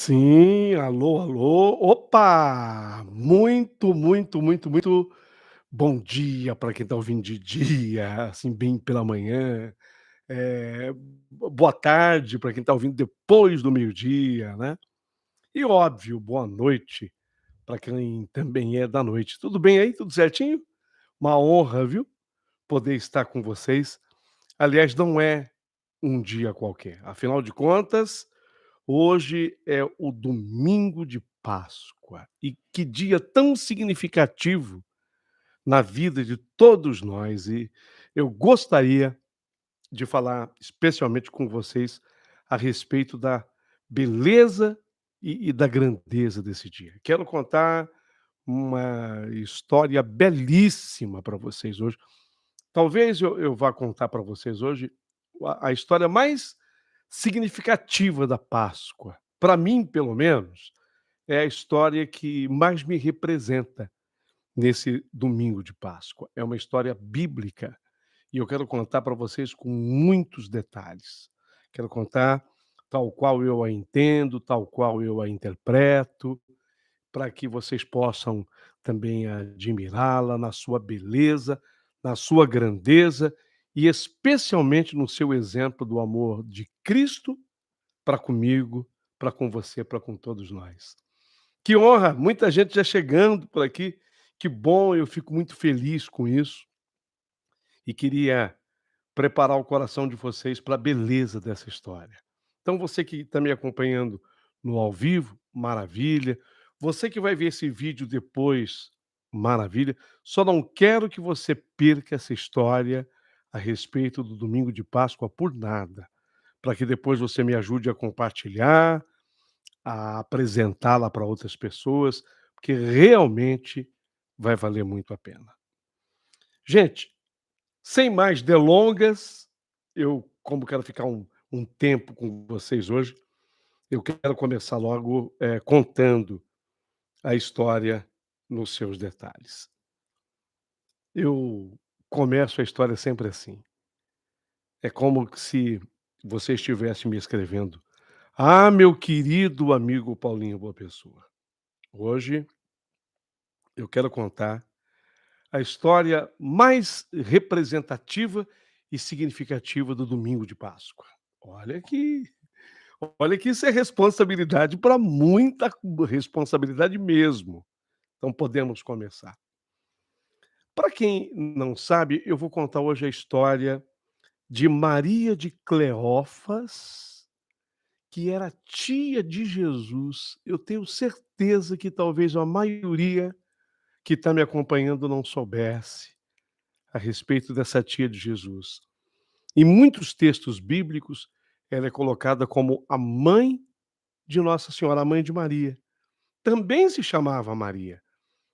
Sim, alô, alô. Opa! Muito bom dia para quem está ouvindo de dia, assim, bem pela manhã. Boa tarde para quem está ouvindo depois do meio-dia, né. E óbvio, boa noite para quem também é da noite. Tudo bem aí? Tudo certinho? Uma honra, viu, poder estar com vocês. Aliás, não é um dia qualquer, afinal de contas, hoje é o domingo de Páscoa. E que dia tão significativo na vida de todos nós. E eu gostaria de falar especialmente com vocês a respeito da beleza e da grandeza desse dia. Quero contar uma história belíssima para vocês hoje. Talvez eu vá contar para vocês hoje a história mais significativa da Páscoa. Para mim, pelo menos, é a história que mais me representa nesse domingo de Páscoa. É uma história bíblica e eu quero contar para vocês com muitos detalhes. Quero contar tal qual eu a entendo, tal qual eu a interpreto, para que vocês possam também admirá-la na sua beleza, na sua grandeza e especialmente no seu exemplo do amor de Cristo para comigo, para com você, para com todos nós. Que honra, muita gente já chegando por aqui. Que bom, eu fico muito feliz com isso e queria preparar o coração de vocês para a beleza dessa história. Então, você que está me acompanhando no ao vivo, maravilha. Você que vai ver esse vídeo depois, maravilha. Só não quero que você perca essa história a respeito do domingo de Páscoa por nada, para que depois você me ajude a compartilhar, a apresentá-la para outras pessoas, porque realmente vai valer muito a pena. Gente, sem mais delongas, eu, como quero ficar um tempo com vocês hoje, eu quero começar logo, contando a história nos seus detalhes. Eu começo a história sempre assim, é como se você estivesse me escrevendo: "Ah, meu querido amigo Paulinho Boa Pessoa, hoje eu quero contar a história mais representativa e significativa do domingo de Páscoa". Olha que olha que isso é responsabilidade para muita responsabilidade mesmo. Então podemos começar. Para quem não sabe, eu vou contar hoje a história de Maria de Cleófas, que era tia de Jesus. Eu tenho certeza que talvez a maioria que está me acompanhando não soubesse a respeito dessa tia de Jesus. Em muitos textos bíblicos, ela é colocada como a mãe de Nossa Senhora, a mãe de Maria. Também se chamava Maria.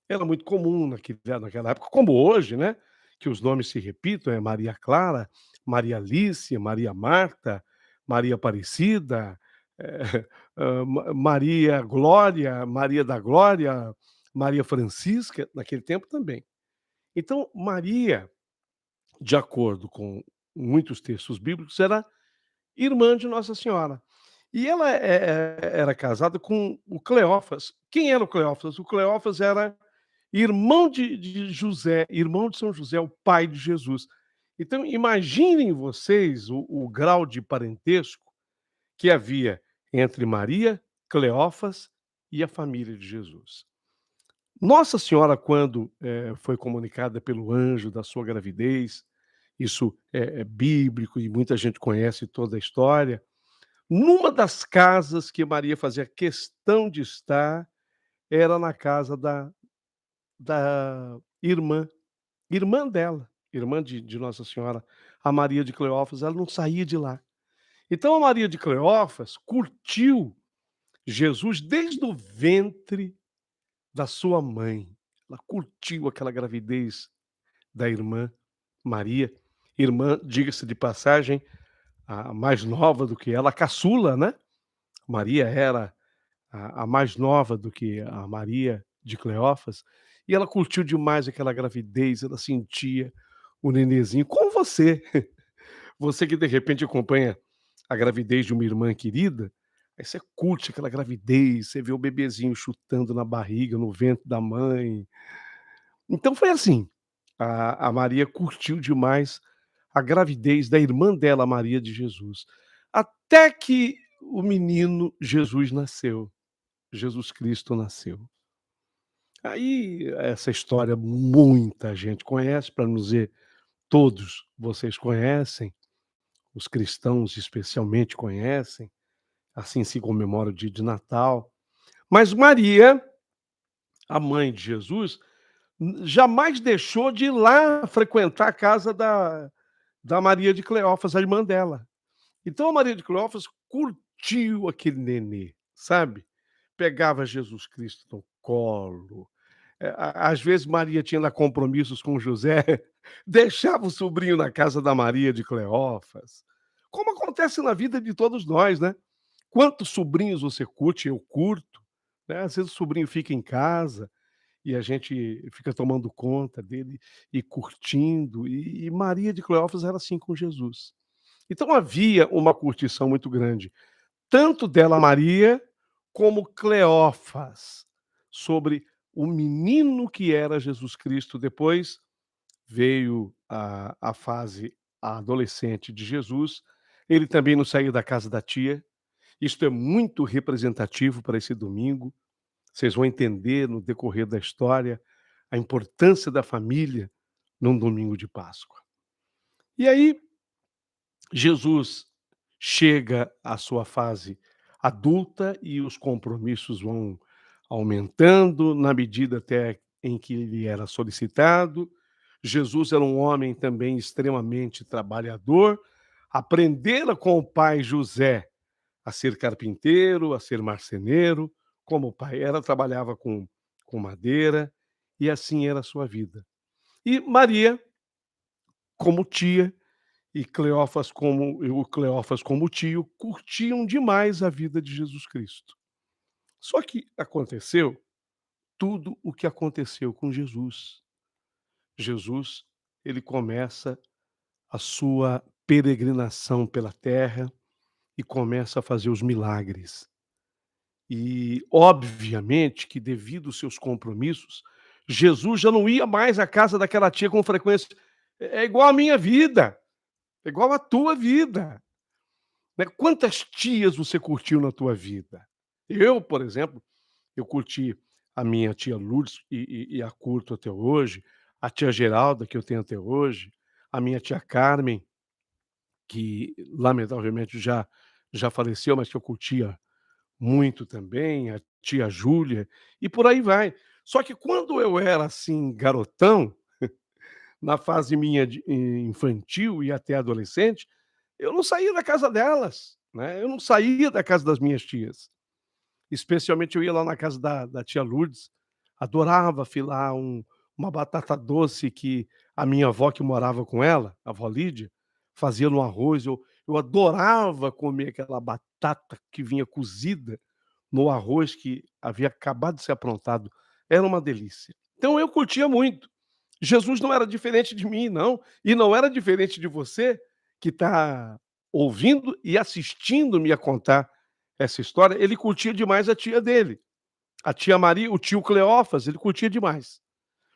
Era muito comum naquela época, como hoje, né, que os nomes se repitam, é Maria Clara, Maria Alice, Maria Marta, Maria Aparecida, Maria Glória, Maria da Glória, Maria Francisca, naquele tempo também. Então, Maria, de acordo com muitos textos bíblicos, era irmã de Nossa Senhora. E ela era casada com o Cleófas. Quem era o Cleófas? O Cleófas era irmão de José, irmão de São José, o pai de Jesus. Então, imaginem vocês o grau de parentesco que havia entre Maria, Cleófas e a família de Jesus. Nossa Senhora, quando foi comunicada pelo anjo da sua gravidez, isso é bíblico e muita gente conhece toda a história. Numa das casas que Maria fazia questão de estar, era na casa da irmã dela, irmã de Nossa Senhora, a Maria de Cleófas, ela não saía de lá. Então a Maria de Cleófas curtiu Jesus desde o ventre da sua mãe. Ela curtiu aquela gravidez da irmã Maria, irmã, diga-se de passagem, a mais nova do que ela, a caçula, né. Maria era a mais nova do que a Maria de Cleófas, e ela curtiu demais aquela gravidez, ela sentia o nenenzinho, como você. Você que de repente acompanha a gravidez de uma irmã querida, Aí você curte aquela gravidez, você vê o bebezinho chutando na barriga, no ventre da mãe. Então foi assim, a Maria curtiu demais a gravidez da irmã dela, Maria de Jesus, até que o menino Jesus nasceu, Jesus Cristo nasceu. Aí essa história muita gente conhece, para não dizer todos vocês conhecem, os cristãos especialmente conhecem, assim se comemora o dia de Natal. Mas Maria, a mãe de Jesus, jamais deixou de ir lá frequentar a casa da Maria de Cleófas, a irmã dela. Então a Maria de Cleófas curtiu aquele nenê, sabe? Pegava Jesus Cristo no colo. Às vezes Maria tinha lá compromissos com José, deixava o sobrinho na casa da Maria de Cleófas. Como acontece na vida de todos nós, né? Quantos sobrinhos você curte? Eu curto, né? Às vezes o sobrinho fica em casa e a gente fica tomando conta dele e curtindo, e Maria de Cleófas era assim com Jesus. Então havia uma curtição muito grande, tanto dela Maria, como Cleófas, sobre o menino que era Jesus Cristo. Depois veio a fase adolescente de Jesus, ele também não saiu da casa da tia, isto é muito representativo para esse domingo, vocês vão entender no decorrer da história a importância da família num domingo de Páscoa. E aí Jesus chega à sua fase adulta e os compromissos vão aumentando na medida até em que ele era solicitado. Jesus era um homem também extremamente trabalhador, aprendera com o pai José a ser carpinteiro, a ser marceneiro, como o pai era, trabalhava com madeira, e assim era a sua vida. E Maria, como tia, e Cleófas como tio, curtiam demais a vida de Jesus Cristo. Só que aconteceu tudo o que aconteceu com Jesus. Jesus, ele começa a sua peregrinação pela terra e começa a fazer os milagres. E, obviamente, que devido aos seus compromissos, Jesus já não ia mais à casa daquela tia com frequência. É igual a minha vida, é igual a tua vida. Né? Quantas tias você curtiu na tua vida? Eu, por exemplo, eu curti a minha tia Lourdes e a curto até hoje, a tia Geralda, que eu tenho até hoje, a minha tia Carmen, que lamentavelmente já faleceu, mas que eu curtia muito também, a tia Júlia, e por aí vai. Só que quando eu era, assim, garotão, na fase minha de infantil e até adolescente, eu não saía da casa delas, né, eu não saía da casa das minhas tias. Especialmente eu ia lá na casa da tia Lourdes, adorava filar uma batata doce que a minha avó que morava com ela, a avó Lídia, fazia no arroz, eu adorava comer aquela batata que vinha cozida no arroz que havia acabado de ser aprontado, era uma delícia. Então eu curtia muito. Jesus não era diferente de mim não, e não era diferente de você que está ouvindo e assistindo-me a contar essa história, ele curtia demais a tia dele, a tia Maria, o tio Cleófas, ele curtia demais.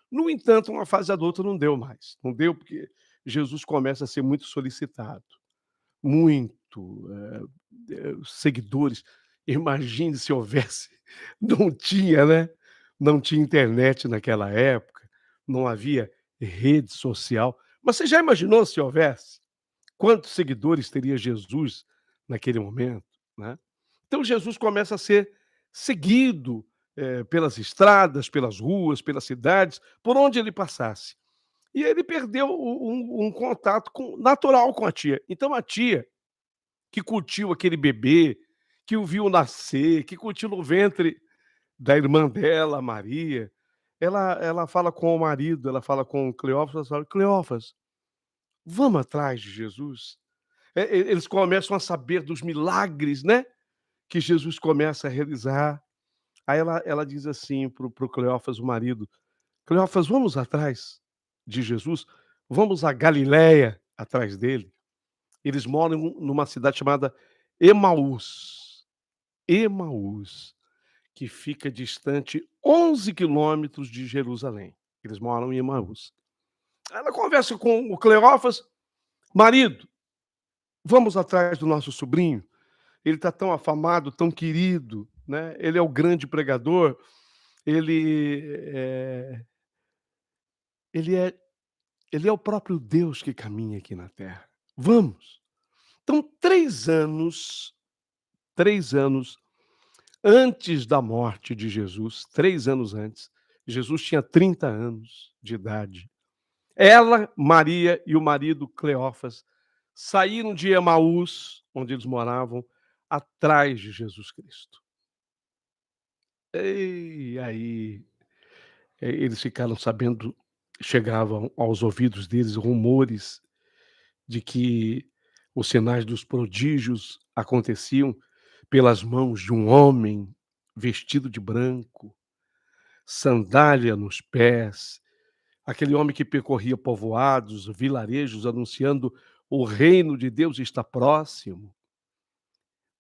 No entanto, uma fase adulta não deu mais, não deu porque Jesus começa a ser muito solicitado, muito, seguidores. Imagine se houvesse, não tinha, né, não tinha internet naquela época, não havia rede social, mas você já imaginou se houvesse? Quantos seguidores teria Jesus naquele momento, né? Então Jesus começa a ser seguido, pelas estradas, pelas ruas, pelas cidades, por onde ele passasse. E ele perdeu um contato natural com a tia. Então a tia, que curtiu aquele bebê, que o viu nascer, que curtiu no ventre da irmã dela, Maria, ela fala com o marido, ela fala com Cleófas, ela fala: "Cleófas, vamos atrás de Jesus?" Eles começam a saber dos milagres, né, que Jesus começa a realizar. Aí ela diz assim para o Cleófas, o marido: "Cleófas, vamos atrás de Jesus? Vamos a Galiléia atrás dele?" Eles moram numa cidade chamada Emaús. Emaús, que fica distante 11 quilômetros de Jerusalém. Eles moram em Emaús. Ela conversa com o Cleófas: "Marido, vamos atrás do nosso sobrinho, ele está tão afamado, tão querido, né, ele é o grande pregador, ele, ele é ele é o próprio Deus que caminha aqui na terra. Vamos". Então 3 anos antes da morte de Jesus, 3 anos antes, Jesus tinha 30 anos de idade. Ela, Maria e o marido Cleófas saíram de Emaús, onde eles moravam, atrás de Jesus Cristo. E aí, eles ficaram sabendo, chegavam aos ouvidos deles rumores de que os sinais dos prodígios aconteciam pelas mãos de um homem vestido de branco, sandália nos pés, aquele homem que percorria povoados, vilarejos, anunciando: "O reino de Deus está próximo".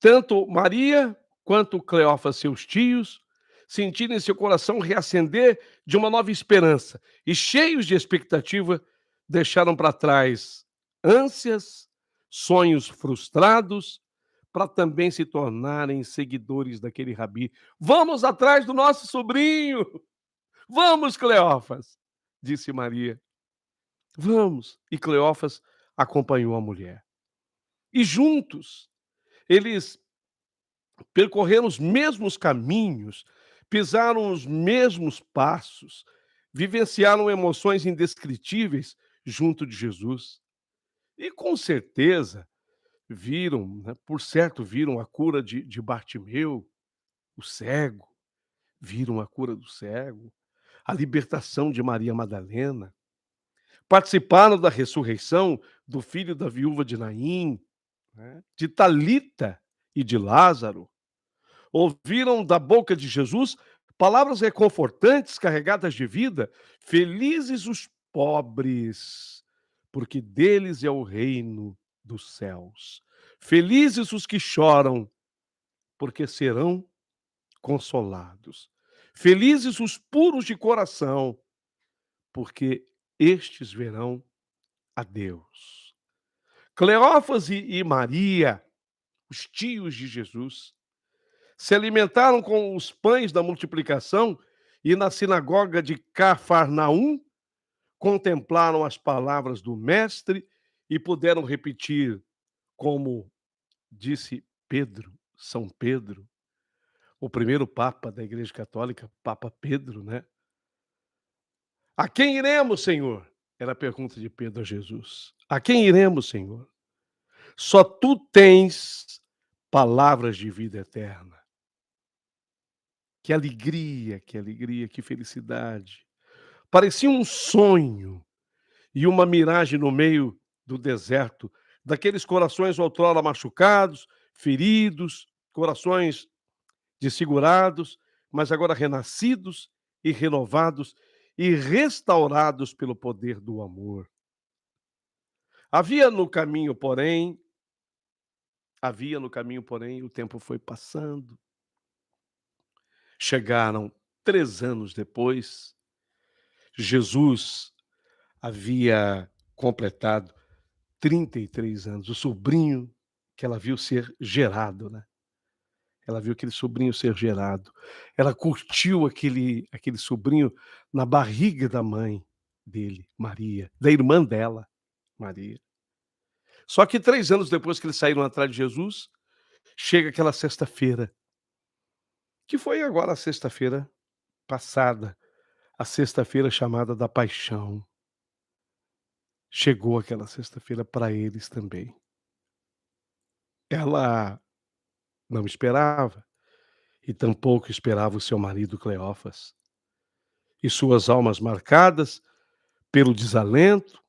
Tanto Maria quanto Cleófas, seus tios, sentiram em seu coração reacender de uma nova esperança e, cheios de expectativa, deixaram para trás ânsias, sonhos frustrados, para também se tornarem seguidores daquele rabi. "Vamos atrás do nosso sobrinho! Vamos, Cleófas!", disse Maria. "Vamos". E Cleófas acompanhou a mulher. E juntos eles percorreram os mesmos caminhos, pisaram os mesmos passos, vivenciaram emoções indescritíveis junto de Jesus. E com certeza viram, né, por certo, viram a cura de Bartimeu, o cego, viram a cura do cego, a libertação de Maria Madalena, participaram da ressurreição do filho da viúva de Naim, né, de Talita e de Lázaro. Ouviram da boca de Jesus palavras reconfortantes, carregadas de vida. Felizes os pobres, porque deles é o reino dos céus. Felizes os que choram, porque serão consolados. Felizes os puros de coração, porque estes verão a Deus. Cleófas e Maria, os tios de Jesus, se alimentaram com os pães da multiplicação e na sinagoga de Cafarnaum contemplaram as palavras do mestre e puderam repetir, como disse Pedro, São Pedro, o primeiro papa da Igreja Católica, Papa Pedro, né? "A quem iremos, Senhor?", era a pergunta de Pedro a Jesus. "A quem iremos, Senhor? Só tu tens palavras de vida eterna". Que alegria, que felicidade. Parecia um sonho e uma miragem no meio do deserto, daqueles corações outrora machucados, feridos, corações desfigurados, mas agora renascidos e renovados e restaurados pelo poder do amor. Havia no caminho, porém, o tempo foi passando. Chegaram 3 anos depois, Jesus havia completado 33 anos, o sobrinho que ela viu ser gerado, né. Ela viu aquele sobrinho ser gerado. Ela curtiu aquele sobrinho na barriga da mãe dele, Maria, da irmã dela, Maria. Só que 3 anos depois que eles saíram atrás de Jesus, chega aquela sexta-feira, que foi agora a sexta-feira passada, a sexta-feira chamada da Paixão. Chegou aquela sexta-feira para eles também. Ela não esperava, e tampouco esperava o seu marido Cleófas. E suas almas marcadas pelo desalento,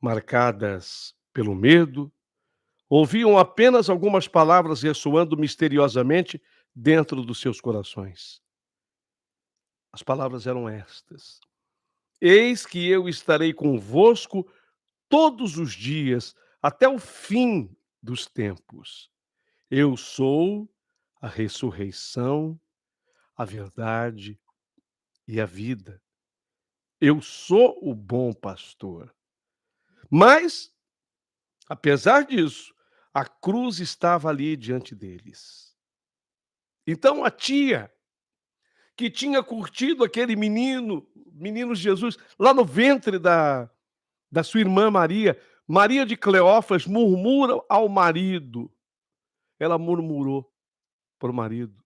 marcadas pelo medo, ouviam apenas algumas palavras ressoando misteriosamente dentro dos seus corações. As palavras eram estas: "Eis que eu estarei convosco todos os dias, até o fim dos tempos. Eu sou a ressurreição, a verdade e a vida. Eu sou o bom pastor. Mas, apesar disso, a cruz estava ali diante deles. Então a tia, que tinha curtido aquele menino Jesus, lá no ventre da sua irmã Maria, Maria de Cleófas, murmura ao marido. Ela murmurou para o marido: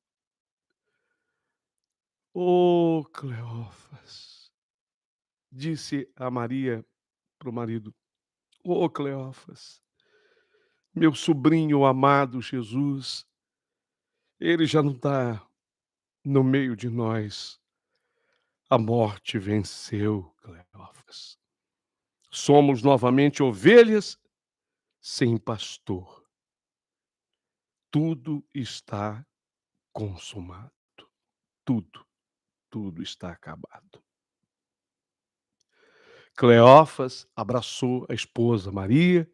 "Ô Cleófas", disse a Maria para o marido: "Ô Cleófas, meu sobrinho amado Jesus, ele já não está no meio de nós. A morte venceu, Cleófas. Somos novamente ovelhas sem pastor. Tudo está consumado. Tudo, tudo está acabado." Cleófas abraçou a esposa Maria.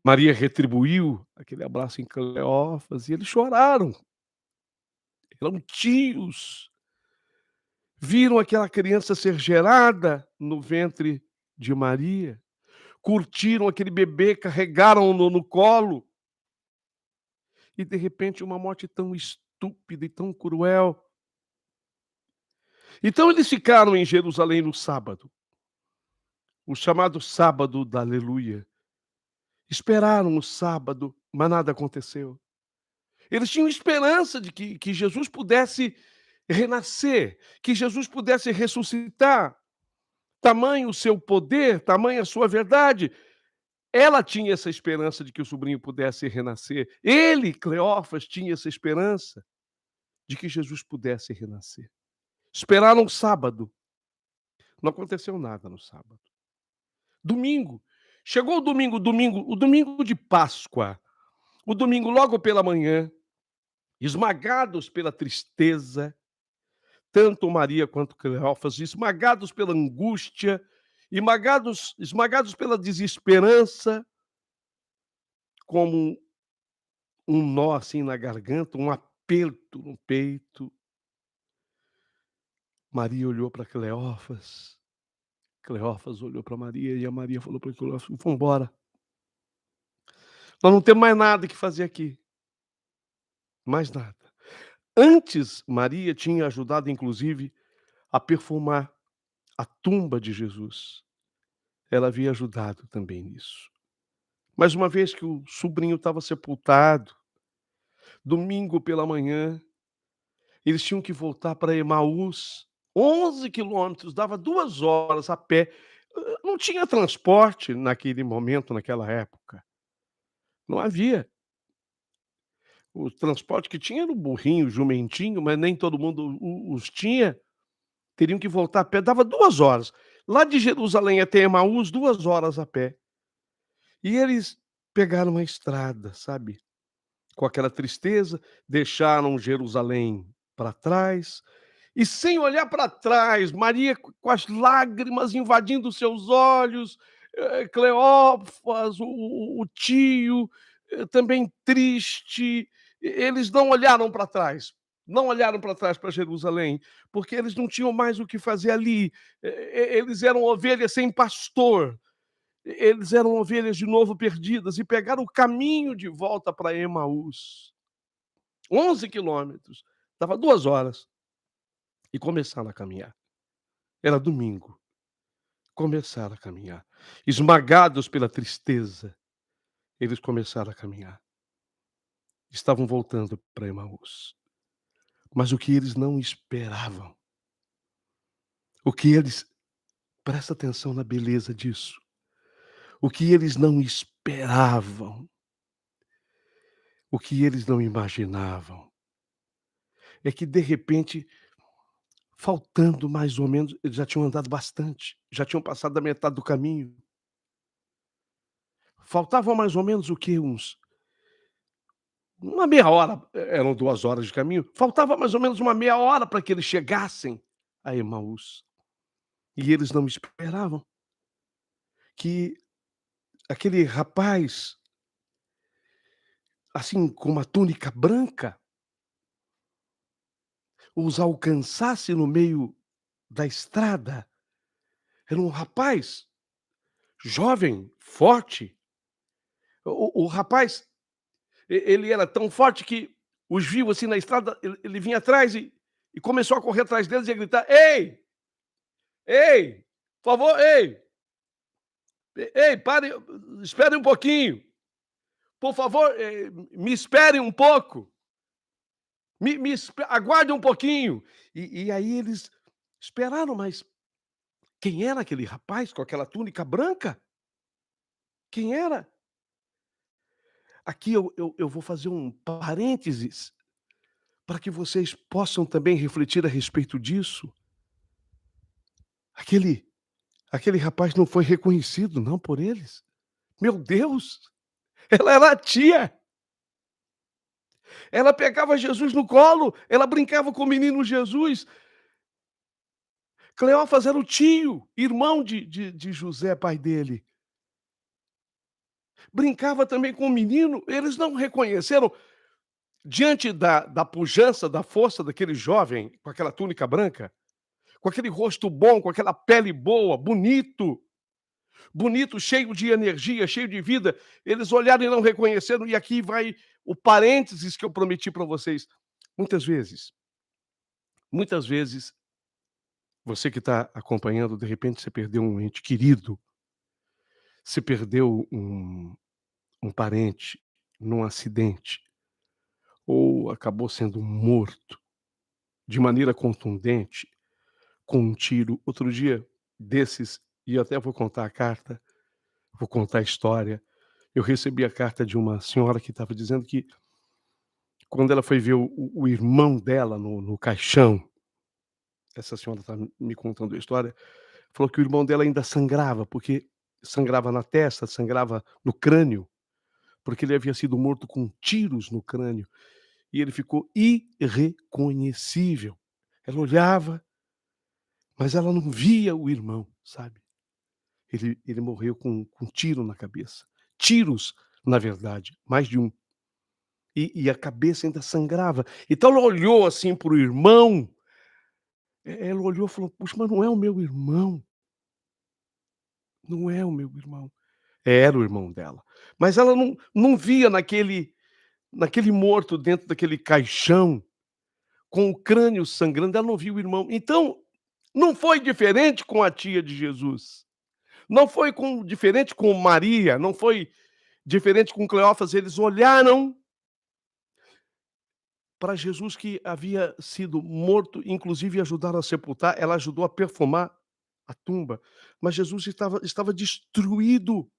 Maria retribuiu aquele abraço em Cleófas e eles choraram. Eram tios. Viram aquela criança ser gerada no ventre de Maria. Curtiram aquele bebê, carregaram-no no colo. E de repente uma morte tão estúpida e tão cruel. Então eles ficaram em Jerusalém no sábado, o chamado sábado da aleluia. Esperaram o sábado, mas nada aconteceu. Eles tinham esperança de que Jesus pudesse renascer, que Jesus pudesse ressuscitar. Tamanho o seu poder, tamanha a sua verdade. Ela tinha essa esperança de que o sobrinho pudesse renascer. Ele, Cleófas, tinha essa esperança de que Jesus pudesse renascer. Esperaram o sábado. Não aconteceu nada no sábado. Domingo. Chegou o domingo de Páscoa. O domingo logo pela manhã, esmagados pela tristeza, tanto Maria quanto Cleófas, esmagados pela angústia, esmagados pela desesperança, como um nó assim na garganta, um aperto no peito. Maria olhou para Cleófas, Cleófas olhou para Maria e a Maria falou para Cleófas: "Vamos embora. Nós não temos mais nada que fazer aqui, mais nada." Antes, Maria tinha ajudado inclusive a perfumar a tumba de Jesus. Ela havia ajudado também nisso. Mas uma vez que o sobrinho estava sepultado, domingo pela manhã, eles tinham que voltar para Emaús, 11 quilômetros, dava 2 horas a pé. Não tinha transporte naquele momento, naquela época. Não havia. O transporte que tinha era o burrinho, o jumentinho, mas nem todo mundo os tinha. Teriam que voltar a pé, dava 2 horas. Lá de Jerusalém até Emaús, 2 horas a pé. E eles pegaram a estrada, sabe, com aquela tristeza, deixaram Jerusalém para trás, e sem olhar para trás, Maria com as lágrimas invadindo seus olhos, Cleófas, o tio, também triste, eles não olharam para trás, não olharam para trás para Jerusalém, porque eles não tinham mais o que fazer ali, eles eram ovelhas sem pastor, eles eram ovelhas de novo perdidas e pegaram o caminho de volta para Emaús. 11 quilômetros, dava 2 horas. E começaram a caminhar. Era domingo. Começaram a caminhar. Esmagados pela tristeza, eles começaram a caminhar. Estavam voltando para Emaús. Mas o que eles não esperavam, o que eles presta atenção na beleza disso. O que eles não esperavam, o que eles não imaginavam, é que de repente, faltando mais ou menos, eles já tinham andado bastante, já tinham passado da metade do caminho. Faltavam mais ou menos o quê? Uma meia hora, eram 2 horas de caminho, faltava mais ou menos uma meia hora para que eles chegassem a Emaús. E eles não esperavam que aquele rapaz, assim, com uma túnica branca, os alcançasse no meio da estrada. Era um rapaz jovem, forte. O rapaz, ele era tão forte que os viu assim na estrada, ele vinha atrás e começou a correr atrás deles e a gritar: "Ei, ei, por favor, ei, ei, pare, espere um pouquinho. Por favor, me espere um pouco. Aguarde um pouquinho". E aí eles esperaram, mas quem era aquele rapaz com aquela túnica branca? Quem era? Aqui eu vou fazer um parênteses para que vocês possam também refletir a respeito disso. Aquele aquele rapaz não foi reconhecido não por eles. Meu Deus, ela era a tia. Ela pegava Jesus no colo, ela brincava com o menino Jesus. Cleófas era o tio, irmão de José, pai dele. Brincava também com o menino, eles não reconheceram, diante da pujança, da força daquele jovem com aquela túnica branca, com aquele rosto bom, com aquela pele boa, bonito, bonito, cheio de energia, cheio de vida, eles olharam e não reconheceram, e aqui vai o parênteses que eu prometi para vocês. Muitas vezes, você que está acompanhando, de repente você perdeu um ente querido, você perdeu um parente num acidente, ou acabou sendo morto de maneira contundente com um tiro. Outro dia desses, e até vou contar a carta, vou contar a história, eu recebi a carta de uma senhora que estava dizendo que quando ela foi ver o irmão dela no caixão, essa senhora está me contando a história, falou que o irmão dela ainda sangrava, porque sangrava na testa, sangrava no crânio, porque ele havia sido morto com tiros no crânio, e ele ficou irreconhecível. Ela olhava, mas ela não via o irmão, sabe. Ele morreu com um tiro na cabeça. Tiros, na verdade, mais de um. E a cabeça ainda sangrava. Então ela olhou assim para o irmão, ela olhou e falou: "Puxa, mas não é o meu irmão, não é o meu irmão". Era o irmão dela. Mas ela não via naquele morto dentro daquele caixão, com o crânio sangrando, ela não via o irmão. Então, não foi diferente com a tia de Jesus. Não foi diferente com Maria, não foi diferente com Cleófas, eles olharam para Jesus que havia sido morto, inclusive ajudaram a sepultar, ela ajudou a perfumar a tumba, mas Jesus estava destruído.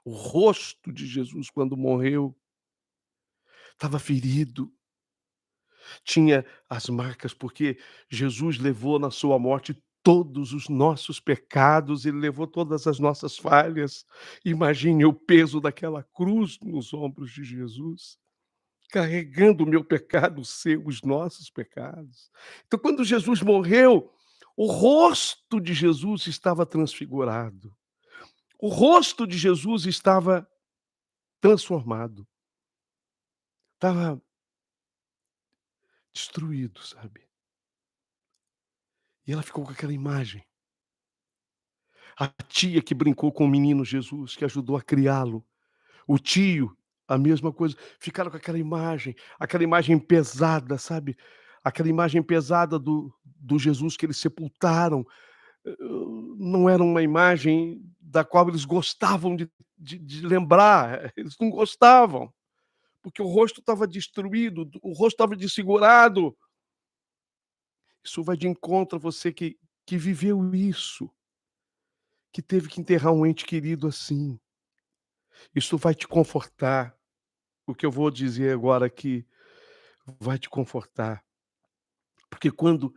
O rosto de Jesus quando morreu estava ferido, tinha as marcas, porque Jesus levou na sua morte todos os nossos pecados, ele levou todas as nossas falhas. Imagine o peso daquela cruz nos ombros de Jesus. Carregando o meu pecado, o seu, os nossos pecados. Então, quando Jesus morreu, o rosto de Jesus estava transfigurado. O rosto de Jesus estava transformado. Estava destruído, sabe. E ela ficou com aquela imagem. A tia que brincou com o menino Jesus, que ajudou a criá-lo. O tio, a mesma coisa. Ficaram com aquela imagem pesada, sabe. Aquela imagem pesada do Jesus que eles sepultaram. Não era uma imagem da qual eles gostavam de lembrar, eles não gostavam, porque o rosto estava destruído, o rosto estava desfigurado. Isso vai de encontro a você que viveu isso, que teve que enterrar um ente querido assim. Isso vai te confortar. O que eu vou dizer agora aqui vai te confortar, porque quando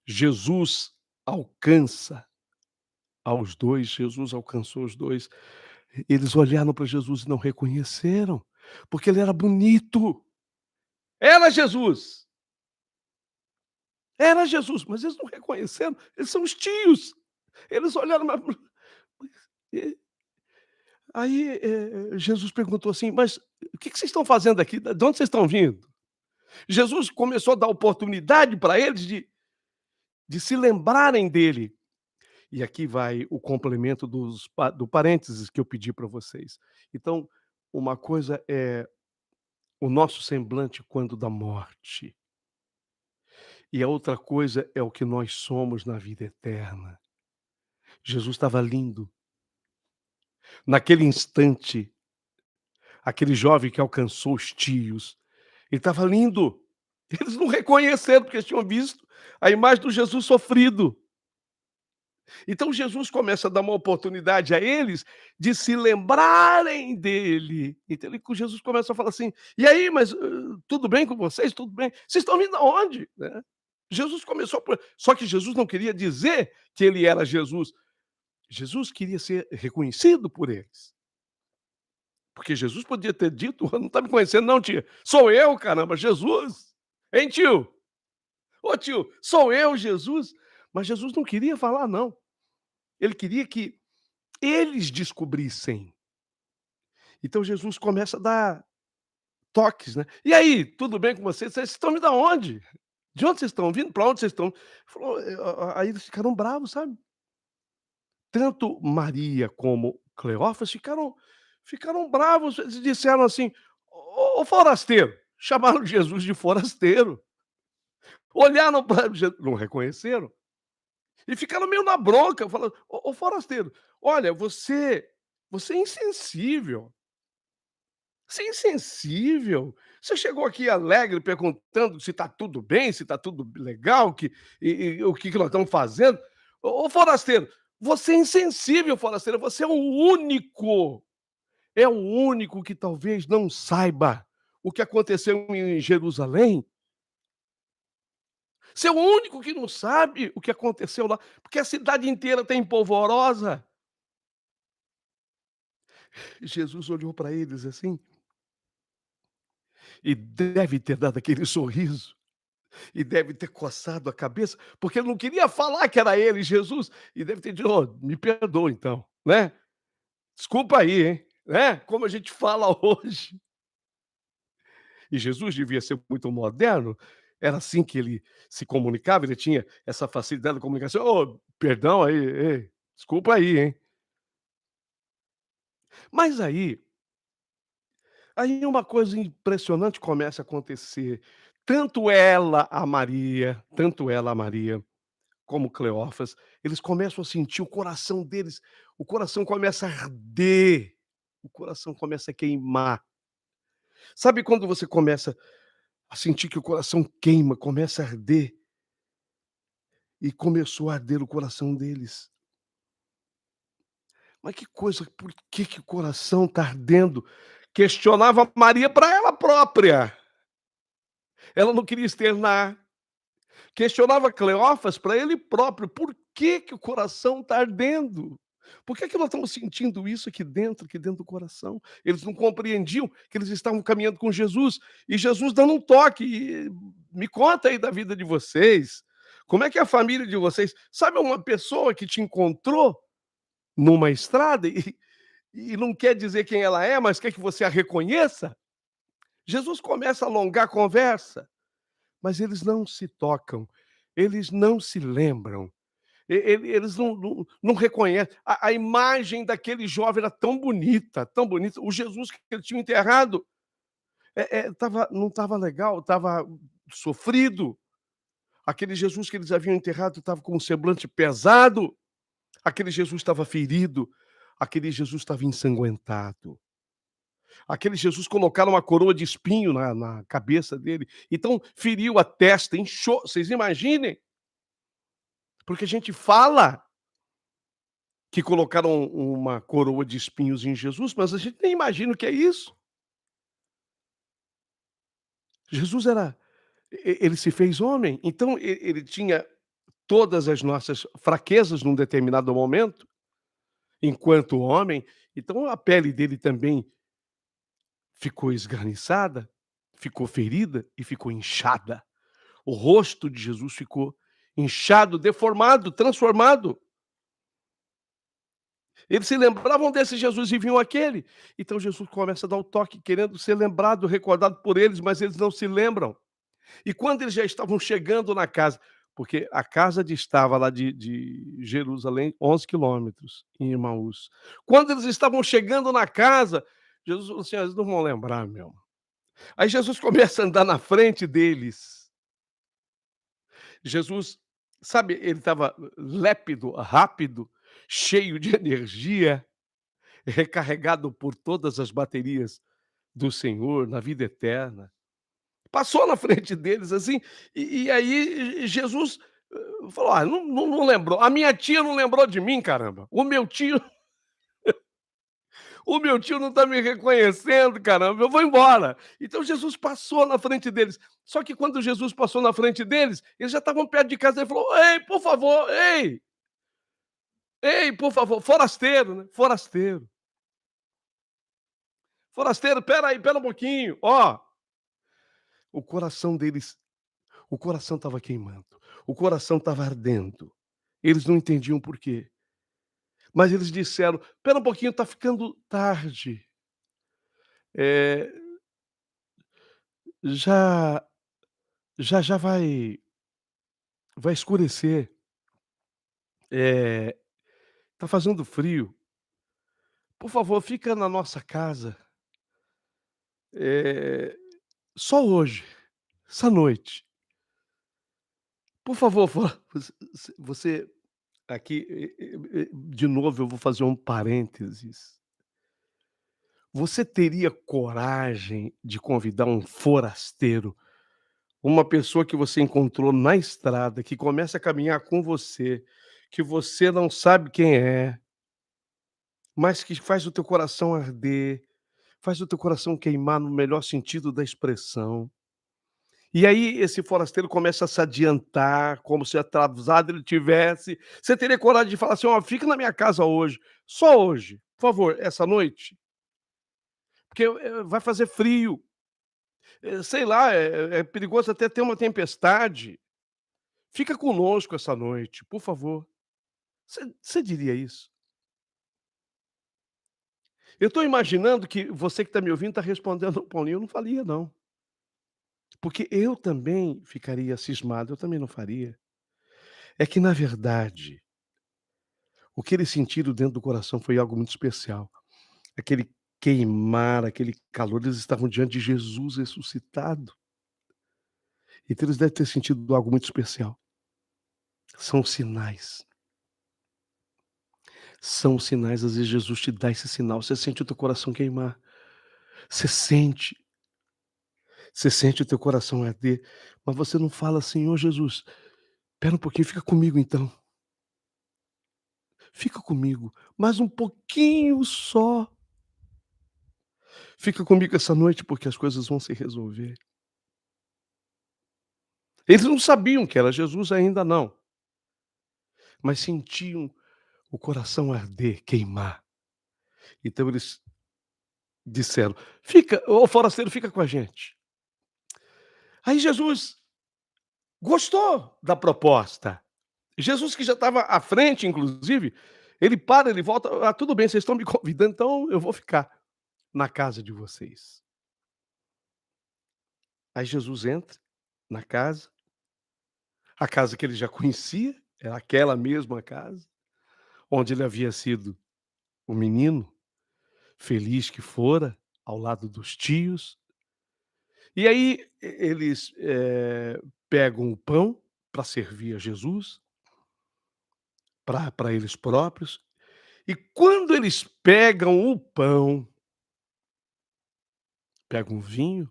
Jesus alcança aos 2, Jesus alcançou os 2. Eles olharam para Jesus e não reconheceram, porque ele era bonito. Era Jesus, era Jesus, mas eles não reconheceram, eles são os tios. Eles olharam, mas e aí, Jesus perguntou assim: "Mas o que vocês estão fazendo aqui? De onde vocês estão vindo?" Jesus começou a dar oportunidade para eles de se lembrarem dele. E aqui vai o complemento do parênteses que eu pedi para vocês. Então, uma coisa é o nosso semblante quando da morte, e a outra coisa é o que nós somos na vida eterna. Jesus estava lindo. Naquele instante, aquele jovem que alcançou os tios, ele estava lindo. Eles não reconheceram, porque eles tinham visto a imagem do Jesus sofrido. Então Jesus começa a dar uma oportunidade a eles de se lembrarem dele. Então Jesus começa a falar assim: "E aí, mas, tudo bem com vocês? Tudo bem? Vocês estão vindo aonde?", né. Jesus começou por só que Jesus não queria dizer que ele era Jesus. Jesus queria ser reconhecido por eles. Porque Jesus podia ter dito: "Não está me conhecendo não, tia. Sou eu, caramba, Jesus. Hein, tio? Ô, tio, sou eu, Jesus". Mas Jesus não queria falar não. Ele queria que eles descobrissem. Então Jesus começa a dar toques, né. "E aí, tudo bem com vocês? Vocês estão vindo aonde? De onde vocês estão vindo? Para onde vocês estão?" Falou, aí eles ficaram bravos, sabe. Tanto Maria como Cleófas ficaram bravos, eles disseram assim: "Ô forasteiro", chamaram Jesus de forasteiro. Olharam para Jesus, não reconheceram, e ficaram meio na bronca, falando: "Ô forasteiro, olha, você é insensível. Você é insensível. Você chegou aqui alegre perguntando se está tudo bem, se está tudo legal, o que que nós estamos fazendo. Ô forasteiro, você é insensível, forasteiro, você é o único que talvez não saiba o que aconteceu em Jerusalém. Você é o único que não sabe o que aconteceu lá, porque a cidade inteira está em polvorosa". Jesus olhou para eles assim, e deve ter dado aquele sorriso. E deve ter coçado a cabeça, porque ele não queria falar que era ele, Jesus, e deve ter dito: "Ô, me perdoa então, né, desculpa aí, hein", né, como a gente fala hoje. E Jesus devia ser muito moderno, era assim que ele se comunicava, ele tinha essa facilidade da comunicação: "Ô, perdão aí, ei, desculpa aí, hein". Mas aí uma coisa impressionante começa a acontecer, tanto ela, a Maria como Cleófas, eles começam a sentir o coração deles, o coração começa a arder, o coração começa a queimar. Sabe quando você começa a sentir que o coração queima, começa a arder? E começou a arder o coração deles. Mas que coisa, por que que o coração está ardendo? Questionava Maria para ela própria. Ela não queria externar. Questionava Cleófas para ele próprio, por que que o coração está ardendo? Por que que nós estamos sentindo isso aqui dentro do coração? Eles não compreendiam que eles estavam caminhando com Jesus, e Jesus dando um toque, "Me conta aí da vida de vocês, como é que é a família de vocês?". Sabe uma pessoa que te encontrou numa estrada e não quer dizer quem ela é, mas quer que você a reconheça? Jesus começa a alongar a conversa. Mas eles não se tocam, eles não se lembram, eles não reconhecem. A imagem daquele jovem era tão bonita, o Jesus que ele tinha enterrado, não estava legal, estava sofrido. Aquele Jesus que eles haviam enterrado estava com um semblante pesado, aquele Jesus estava ferido, aquele Jesus estava ensanguentado. Aquele Jesus colocaram uma coroa de espinho na cabeça dele, então feriu a testa, inchou, vocês imaginem, porque a gente fala que colocaram uma coroa de espinhos em Jesus, mas a gente nem imagina o que é isso. Jesus era ele se fez homem, então ele tinha todas as nossas fraquezas num determinado momento, enquanto homem, então a pele dele também ficou esgarniçada, ficou ferida e ficou inchada. O rosto de Jesus ficou inchado, deformado, transformado. Eles se lembravam desse Jesus e viam aquele. Então Jesus começa a dar o toque, querendo ser lembrado, recordado por eles, mas eles não se lembram. E quando eles já estavam chegando na casa, porque a casa distava lá de Jerusalém 11 quilômetros, em Emaús. Quando eles estavam chegando na casa, Jesus falou assim: "Ah, eles não vão lembrar, meu". Aí Jesus começa a andar na frente deles. Jesus, sabe, ele estava lépido, rápido, cheio de energia, recarregado por todas as baterias do Senhor na vida eterna. Passou na frente deles, assim, e aí Jesus, falou: "Ah, não lembrou. A minha tia não lembrou de mim, caramba. O meu tio não está me reconhecendo, caramba, eu vou embora". Então Jesus passou na frente deles. Só que quando Jesus passou na frente deles, eles já estavam perto de casa, ele falou: "Ei, por favor, ei, ei, por favor", forasteiro, né, forasteiro. "Forasteiro, espera aí, espera um pouquinho, ó". O coração deles, o coração estava queimando, o coração estava ardendo. Eles não entendiam por quê, mas eles disseram: "Espera um pouquinho, está ficando tarde, eh, já já vai escurecer, eh, tá fazendo frio. Por favor, fica na nossa casa, eh, só hoje, essa noite. Por favor, você aqui, de novo eu vou fazer um parênteses. Você teria coragem de convidar um forasteiro, uma pessoa que você encontrou na estrada, que começa a caminhar com você, que você não sabe quem é, mas que faz o teu coração arder, faz o teu coração queimar no melhor sentido da expressão. E aí esse forasteiro começa a se adiantar, como se atrasado ele tivesse. Você teria coragem de falar assim: "Ó, fica na minha casa hoje, só hoje, por favor, essa noite, porque, vai fazer frio, sei lá, é perigoso até ter uma tempestade. Fica conosco essa noite, por favor". Você diria isso? Eu estou imaginando que você que está me ouvindo está respondendo: "Paulinho, eu não faria não". Porque eu também ficaria cismado, eu também não faria. É que na verdade, o que eles sentiram dentro do coração foi algo muito especial. Aquele queimar, aquele calor, eles estavam diante de Jesus ressuscitado. Então eles devem ter sentido algo muito especial. São sinais. São sinais, às vezes Jesus te dá esse sinal, você sente o teu coração queimar, você sente, você sente o teu coração arder, mas você não fala: "Senhor Jesus, espera um pouquinho, fica comigo então, fica comigo, mais um pouquinho só, fica comigo essa noite porque as coisas vão se resolver". Eles não sabiam que era Jesus ainda não, mas sentiam o coração arder, queimar. Então eles disseram: "Fica, ô forasteiro, fica com a gente". Aí Jesus gostou da proposta. Jesus, que já estava à frente inclusive, ele para, ele volta: "Ah, tudo bem, vocês estão me convidando, então eu vou ficar na casa de vocês". Aí Jesus entra na casa, a casa que ele já conhecia, era aquela mesma casa, onde ele havia sido o menino feliz que fora, ao lado dos tios. E aí eles, pegam o pão para servir a Jesus, para eles próprios, e quando eles pegam o pão, pegam o vinho,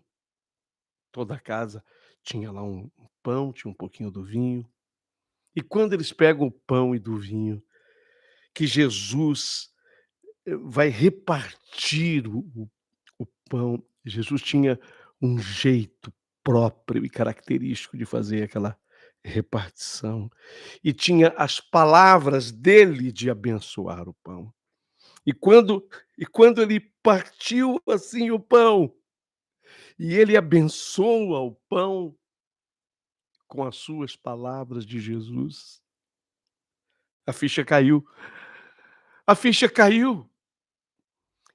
toda a casa tinha lá um pão, tinha um pouquinho do vinho, e quando eles pegam o pão e do vinho, que Jesus, vai repartir o pão, Jesus tinha um jeito próprio e característico de fazer aquela repartição, e tinha as palavras dele de abençoar o pão. E quando ele partiu, assim, o pão, e ele abençoa o pão com as suas palavras de Jesus, a ficha caiu, a ficha caiu.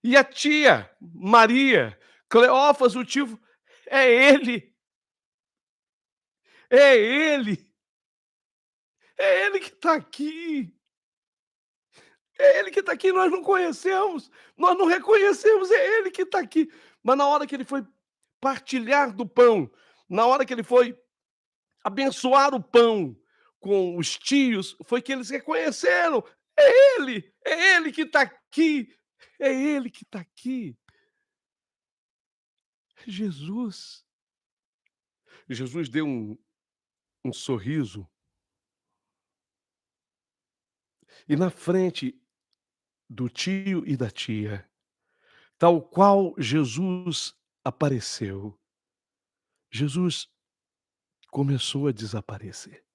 E a tia Maria, Cleófas, o tio, é ele. É Ele que está aqui. É Ele que está aqui, nós não conhecemos, nós não reconhecemos, é Ele que está aqui. Mas na hora que ele foi partilhar do pão, na hora que ele foi abençoar o pão com os tios, foi que eles reconheceram: é Ele que está aqui, é Ele que está aqui, é Jesus. Jesus deu um sorriso e na frente do tio e da tia, tal qual Jesus apareceu, Jesus começou a desaparecer.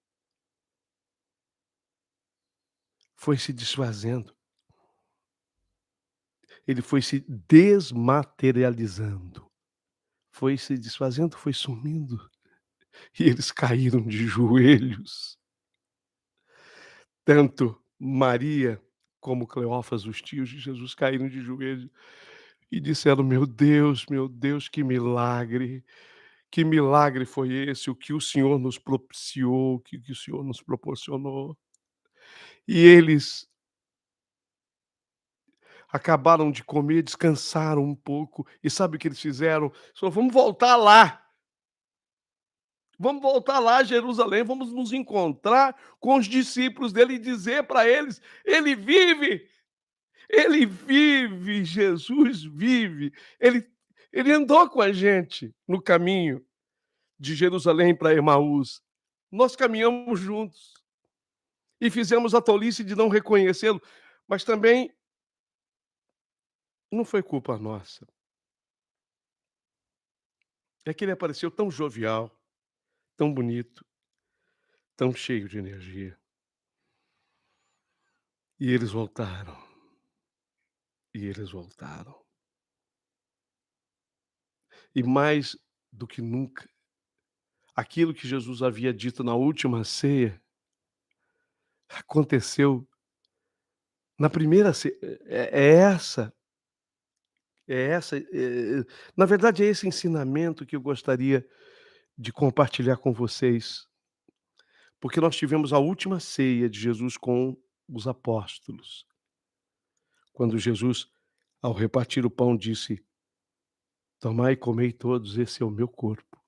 Foi se desfazendo, ele foi se desmaterializando, foi se desfazendo, foi sumindo, e eles caíram de joelhos, tanto Maria como Cleófas, os tios de Jesus, caíram de joelhos e disseram: meu Deus, que milagre foi esse, o que o Senhor nos propiciou, o que o Senhor nos proporcionou". E eles acabaram de comer, descansaram um pouco, e sabe o que eles fizeram? Falou: vamos voltar lá a Jerusalém, vamos nos encontrar com os discípulos dele e dizer para eles: ele vive, Jesus vive, ele andou com a gente no caminho de Jerusalém para Emaús. Nós caminhamos juntos e fizemos a tolice de não reconhecê-lo, mas também não foi culpa nossa. É que ele apareceu tão jovial, tão bonito, tão cheio de energia. E eles voltaram, e eles voltaram. E mais do que nunca, aquilo que Jesus havia dito na última ceia, aconteceu na primeira ceia. Na verdade é esse ensinamento que eu gostaria de compartilhar com vocês, porque nós tivemos a última ceia de Jesus com os apóstolos, quando Jesus, ao repartir o pão, disse: "Tomai e comei todos, esse é o meu corpo".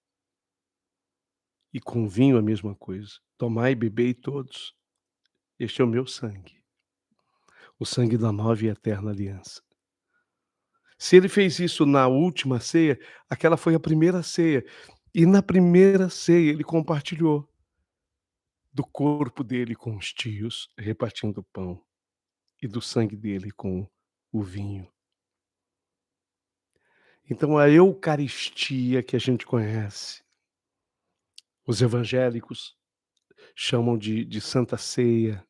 E com vinho a mesma coisa: "Tomai e bebei todos, este é o meu sangue, o sangue da nova e eterna aliança". Se ele fez isso na última ceia, aquela foi a primeira ceia, e na primeira ceia ele compartilhou do corpo dele com os tios, repartindo o pão, e do sangue dele com o vinho. Então a eucaristia que a gente conhece, os evangélicos chamam de Santa Ceia,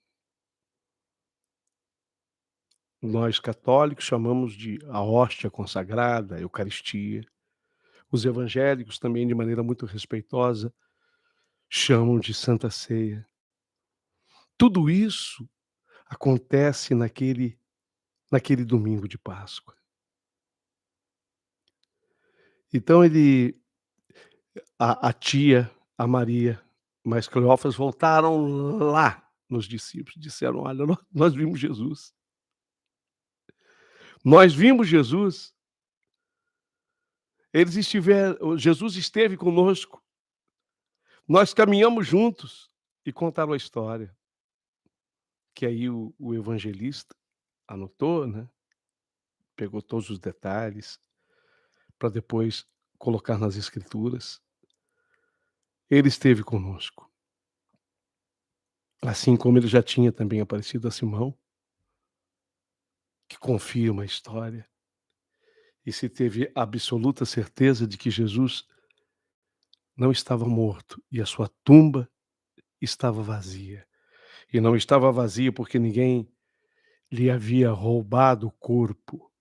nós católicos chamamos de a hóstia consagrada, a Eucaristia. Os evangélicos também, de maneira muito respeitosa, chamam de Santa Ceia. Tudo isso acontece naquele domingo de Páscoa. Então ele a tia, a Maria, mas Cleófas voltaram lá nos discípulos, disseram: "Olha, nós vimos Jesus. Nós vimos Jesus. Jesus esteve conosco. Nós caminhamos juntos", e contaram a história, que aí o evangelista anotou, né, pegou todos os detalhes para depois colocar nas escrituras. Ele esteve conosco, assim como ele já tinha também aparecido a Simão, que confirma a história, e se teve absoluta certeza de que Jesus não estava morto e a sua tumba estava vazia. E não estava vazia porque ninguém lhe havia roubado o corpo,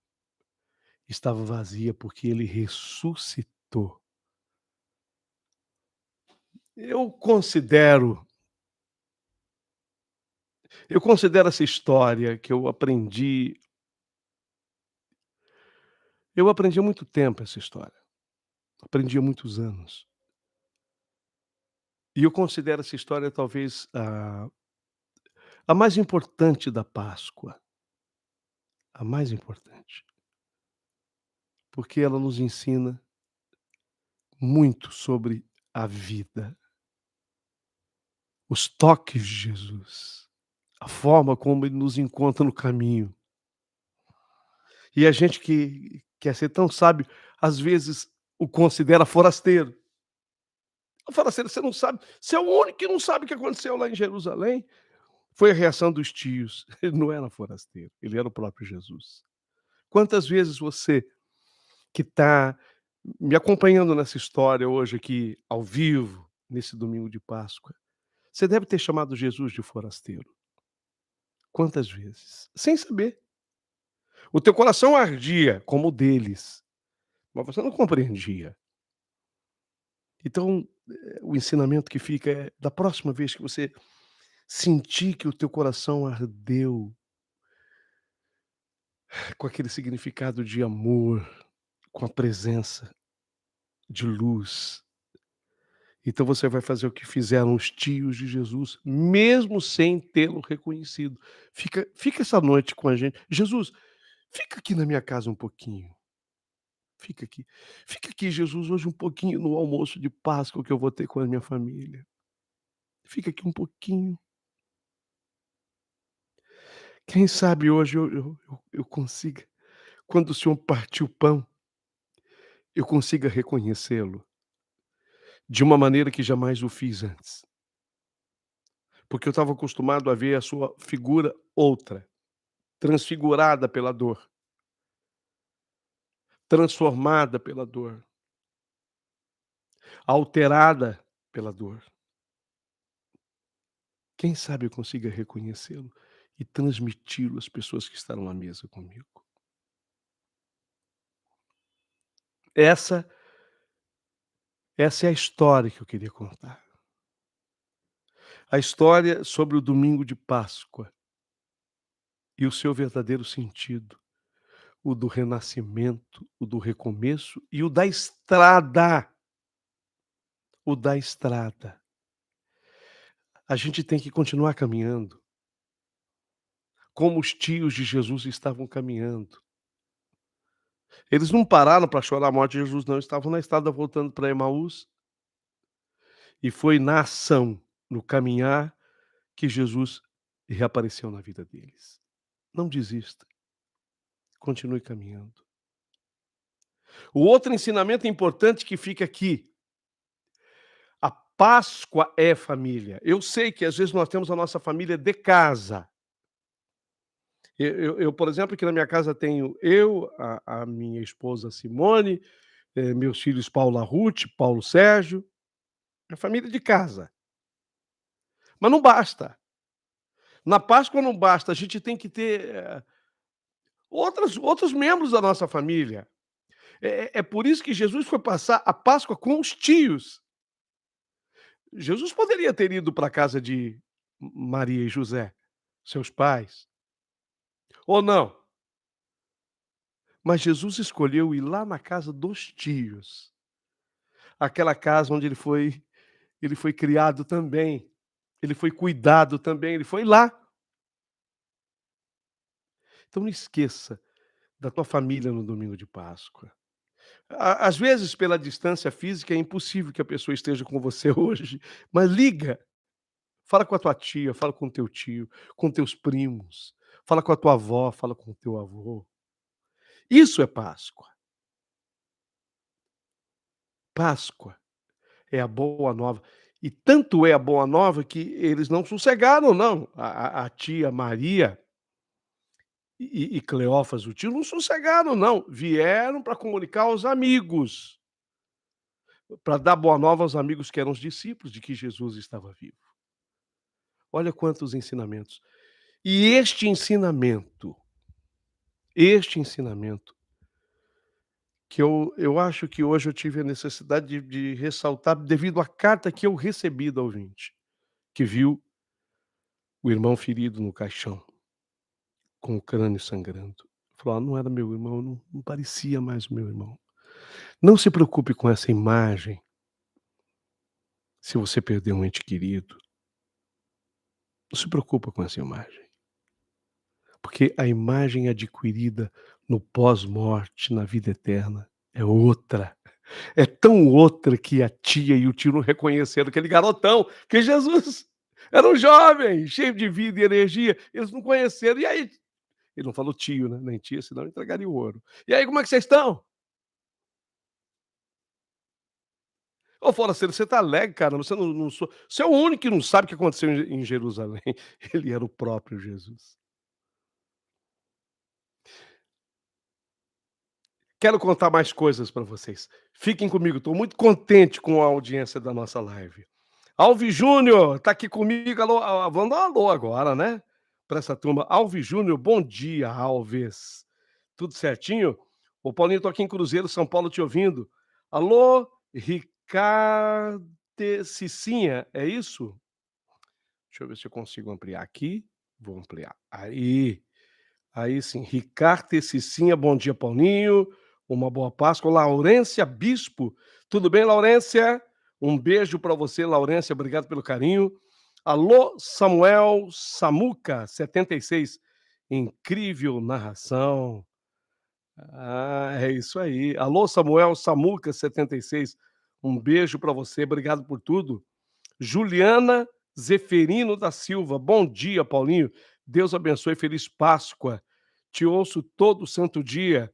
estava vazia porque ele ressuscitou. Eu considero eu considero essa história que eu aprendi há muito tempo essa história, aprendi há muitos anos. E eu considero essa história talvez a mais importante da Páscoa, a mais importante, porque ela nos ensina muito sobre a vida, os toques de Jesus, a forma como ele nos encontra no caminho. E a gente que quer ser tão sábio, às vezes o considera forasteiro. Forasteiro, você não sabe, você é o único que não sabe o que aconteceu lá em Jerusalém. Foi a reação dos tios. Ele não era forasteiro, ele era o próprio Jesus. Quantas vezes você que está me acompanhando nessa história hoje aqui, ao vivo, nesse domingo de Páscoa, você deve ter chamado Jesus de forasteiro. Quantas vezes? Sem saber. O teu coração ardia como o deles, mas você não compreendia. Então, o ensinamento que fica é, da próxima vez que você sentir que o teu coração ardeu com aquele significado de amor, com a presença de luz, então você vai fazer o que fizeram os tios de Jesus, mesmo sem tê-lo reconhecido. Fica essa noite com a gente. Jesus, fica aqui na minha casa um pouquinho. Fica aqui. Fica aqui, Jesus, hoje um pouquinho no almoço de Páscoa que eu vou ter com a minha família. Fica aqui um pouquinho. Quem sabe hoje eu consiga, quando o Senhor partir o pão, eu consiga reconhecê-lo de uma maneira que jamais o fiz antes. Porque eu estava acostumado a ver a sua figura outra, transfigurada pela dor, transformada pela dor, alterada pela dor. Quem sabe eu consiga reconhecê-lo e transmiti-lo às pessoas que estarão à mesa comigo. Essa essa é a história que eu queria contar. A história sobre o domingo de Páscoa e o seu verdadeiro sentido, o do renascimento, o do recomeço e o da estrada, o da estrada. A gente tem que continuar caminhando, como os tios de Jesus estavam caminhando. Eles não pararam para chorar a morte de Jesus não, estavam na estrada voltando para Emaús, e foi na ação, no caminhar, que Jesus reapareceu na vida deles. Não desista, continue caminhando. O outro ensinamento importante que fica aqui, a Páscoa é família. Eu sei que às vezes nós temos a nossa família de casa. Por exemplo, aqui na minha casa tenho eu, a minha esposa Simone, meus filhos Paula Ruth, Paulo Sérgio, a família de casa. Mas não basta. Na Páscoa não basta, a gente tem que ter, outros membros da nossa família. É por isso que Jesus foi passar a Páscoa com os tios. Jesus poderia ter ido para a casa de Maria e José, seus pais, ou não, mas Jesus escolheu ir lá na casa dos tios, aquela casa onde ele foi criado também, ele foi cuidado também, ele foi lá. Então não esqueça da tua família no domingo de Páscoa. Às vezes, pela distância física, é impossível que a pessoa esteja com você hoje, mas liga, fala com a tua tia, fala com o teu tio, com teus primos, fala com a tua avó, fala com o teu avô. Isso é Páscoa. Páscoa é a boa nova. E tanto é a boa nova que eles não sossegaram não, a tia Maria e Cleófas, o tio, não sossegaram não, vieram para comunicar aos amigos, para dar boa nova aos amigos que eram os discípulos de que Jesus estava vivo. Olha quantos ensinamentos. E este ensinamento que eu acho que hoje eu tive a necessidade de ressaltar devido à carta que eu recebi da ouvinte, que viu o irmão ferido no caixão, com o crânio sangrando. Falou: "Ah, não era meu irmão, não parecia mais o meu irmão". Não se preocupe com essa imagem, Se você perdeu um ente querido, não se preocupa com essa imagem, porque a imagem adquirida no pós-morte, na vida eterna, é outra. É tão outra que a tia e o tio não reconheceram aquele garotão, porque Jesus era um jovem, cheio de vida e energia, eles não conheceram. E aí? Ele não falou tio, né, nem tia, senão entregaria o ouro. "E aí, como é que vocês estão?" Ô forasteiro, você tá alegre, cara, você não sou você é o único que não sabe o que aconteceu em Jerusalém. Ele era o próprio Jesus. Quero contar mais coisas para vocês. Fiquem comigo, estou muito contente com a audiência da nossa live. Alves Júnior tá aqui comigo, alô, vamos dar um alô agora, né, para essa turma. Alves Júnior, bom dia, Alves. Tudo certinho? Ô Paulinho, tô aqui em Cruzeiro, São Paulo, te ouvindo. Alô, Ricardo Cicinha, é isso? Deixa eu ver se eu consigo ampliar aqui. Vou ampliar. Aí sim. Ricardo Cicinha, bom dia, Paulinho. Uma boa Páscoa. Laurência Bispo, tudo bem, Laurência? Um beijo para você, Laurência, obrigado pelo carinho. Alô, Samuel Samuca, 76. Incrível narração. É isso aí. Alô, Samuel Samuca, 76. Um beijo para você, obrigado por tudo. Juliana Zeferino da Silva. Bom dia, Paulinho. Deus abençoe. Feliz Páscoa. Te ouço todo santo dia.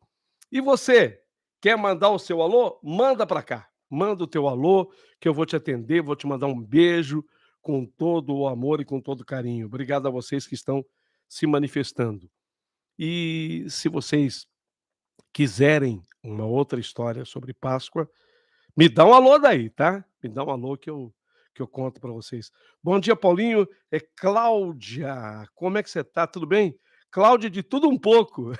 E você, quer mandar o seu alô? Manda para cá. Manda o teu alô, que eu vou te atender, vou te mandar um beijo com todo o amor e com todo o carinho. Obrigado a vocês que estão se manifestando. E se vocês quiserem uma outra história sobre Páscoa, me dá um alô daí, tá? Me dá um alô que eu conto para vocês. Bom dia, Paulinho. É Cláudia. Como é que você tá? Tudo bem? Cláudia de tudo um pouco.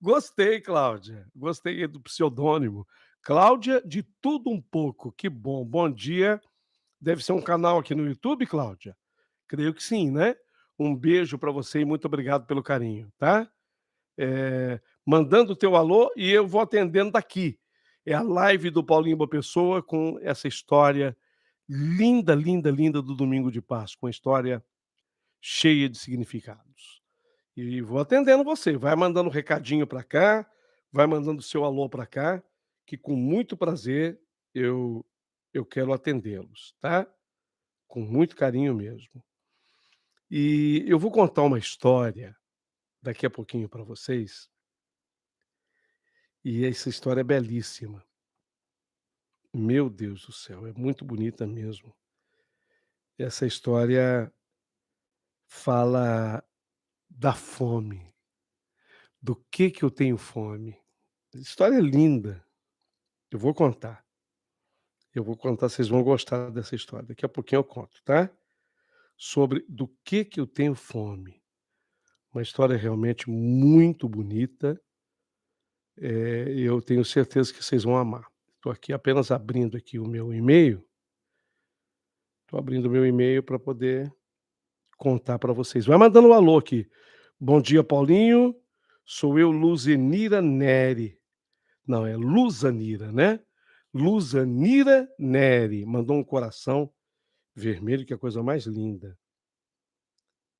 Gostei, Cláudia. Gostei do pseudônimo. Cláudia de tudo um pouco. Que bom. Bom dia. Deve ser um canal aqui no YouTube, Cláudia? Creio que sim, né? Um beijo para você e muito obrigado pelo carinho, tá? Mandando o teu alô e eu vou atendendo daqui. É a live do Paulinho Boa Pessoa com essa história linda, linda, linda do domingo de Páscoa, uma história cheia de significados. E vou atendendo você, vai mandando um recadinho para cá, vai mandando o seu alô para cá, que com muito prazer eu eu quero atendê-los, tá? Com muito carinho mesmo. E eu vou contar uma história daqui a pouquinho para vocês, e essa história é belíssima. Meu Deus do céu, é muito bonita mesmo. Essa história fala da fome, do que eu tenho fome. A história é linda, eu vou contar. Eu vou contar, vocês vão gostar dessa história. Daqui a pouquinho eu conto, tá? Sobre do que eu tenho fome. Uma história realmente muito bonita, eu tenho certeza que vocês vão amar. Estou aqui apenas abrindo aqui o meu e-mail, estou abrindo o meu e-mail para poder contar para vocês. Vai mandando um alô aqui. Bom dia, Paulinho. Sou eu, Luzenira Neri. Não, é Luzanira, né? Luzanira Neri. Mandou um coração vermelho, que é a coisa mais linda.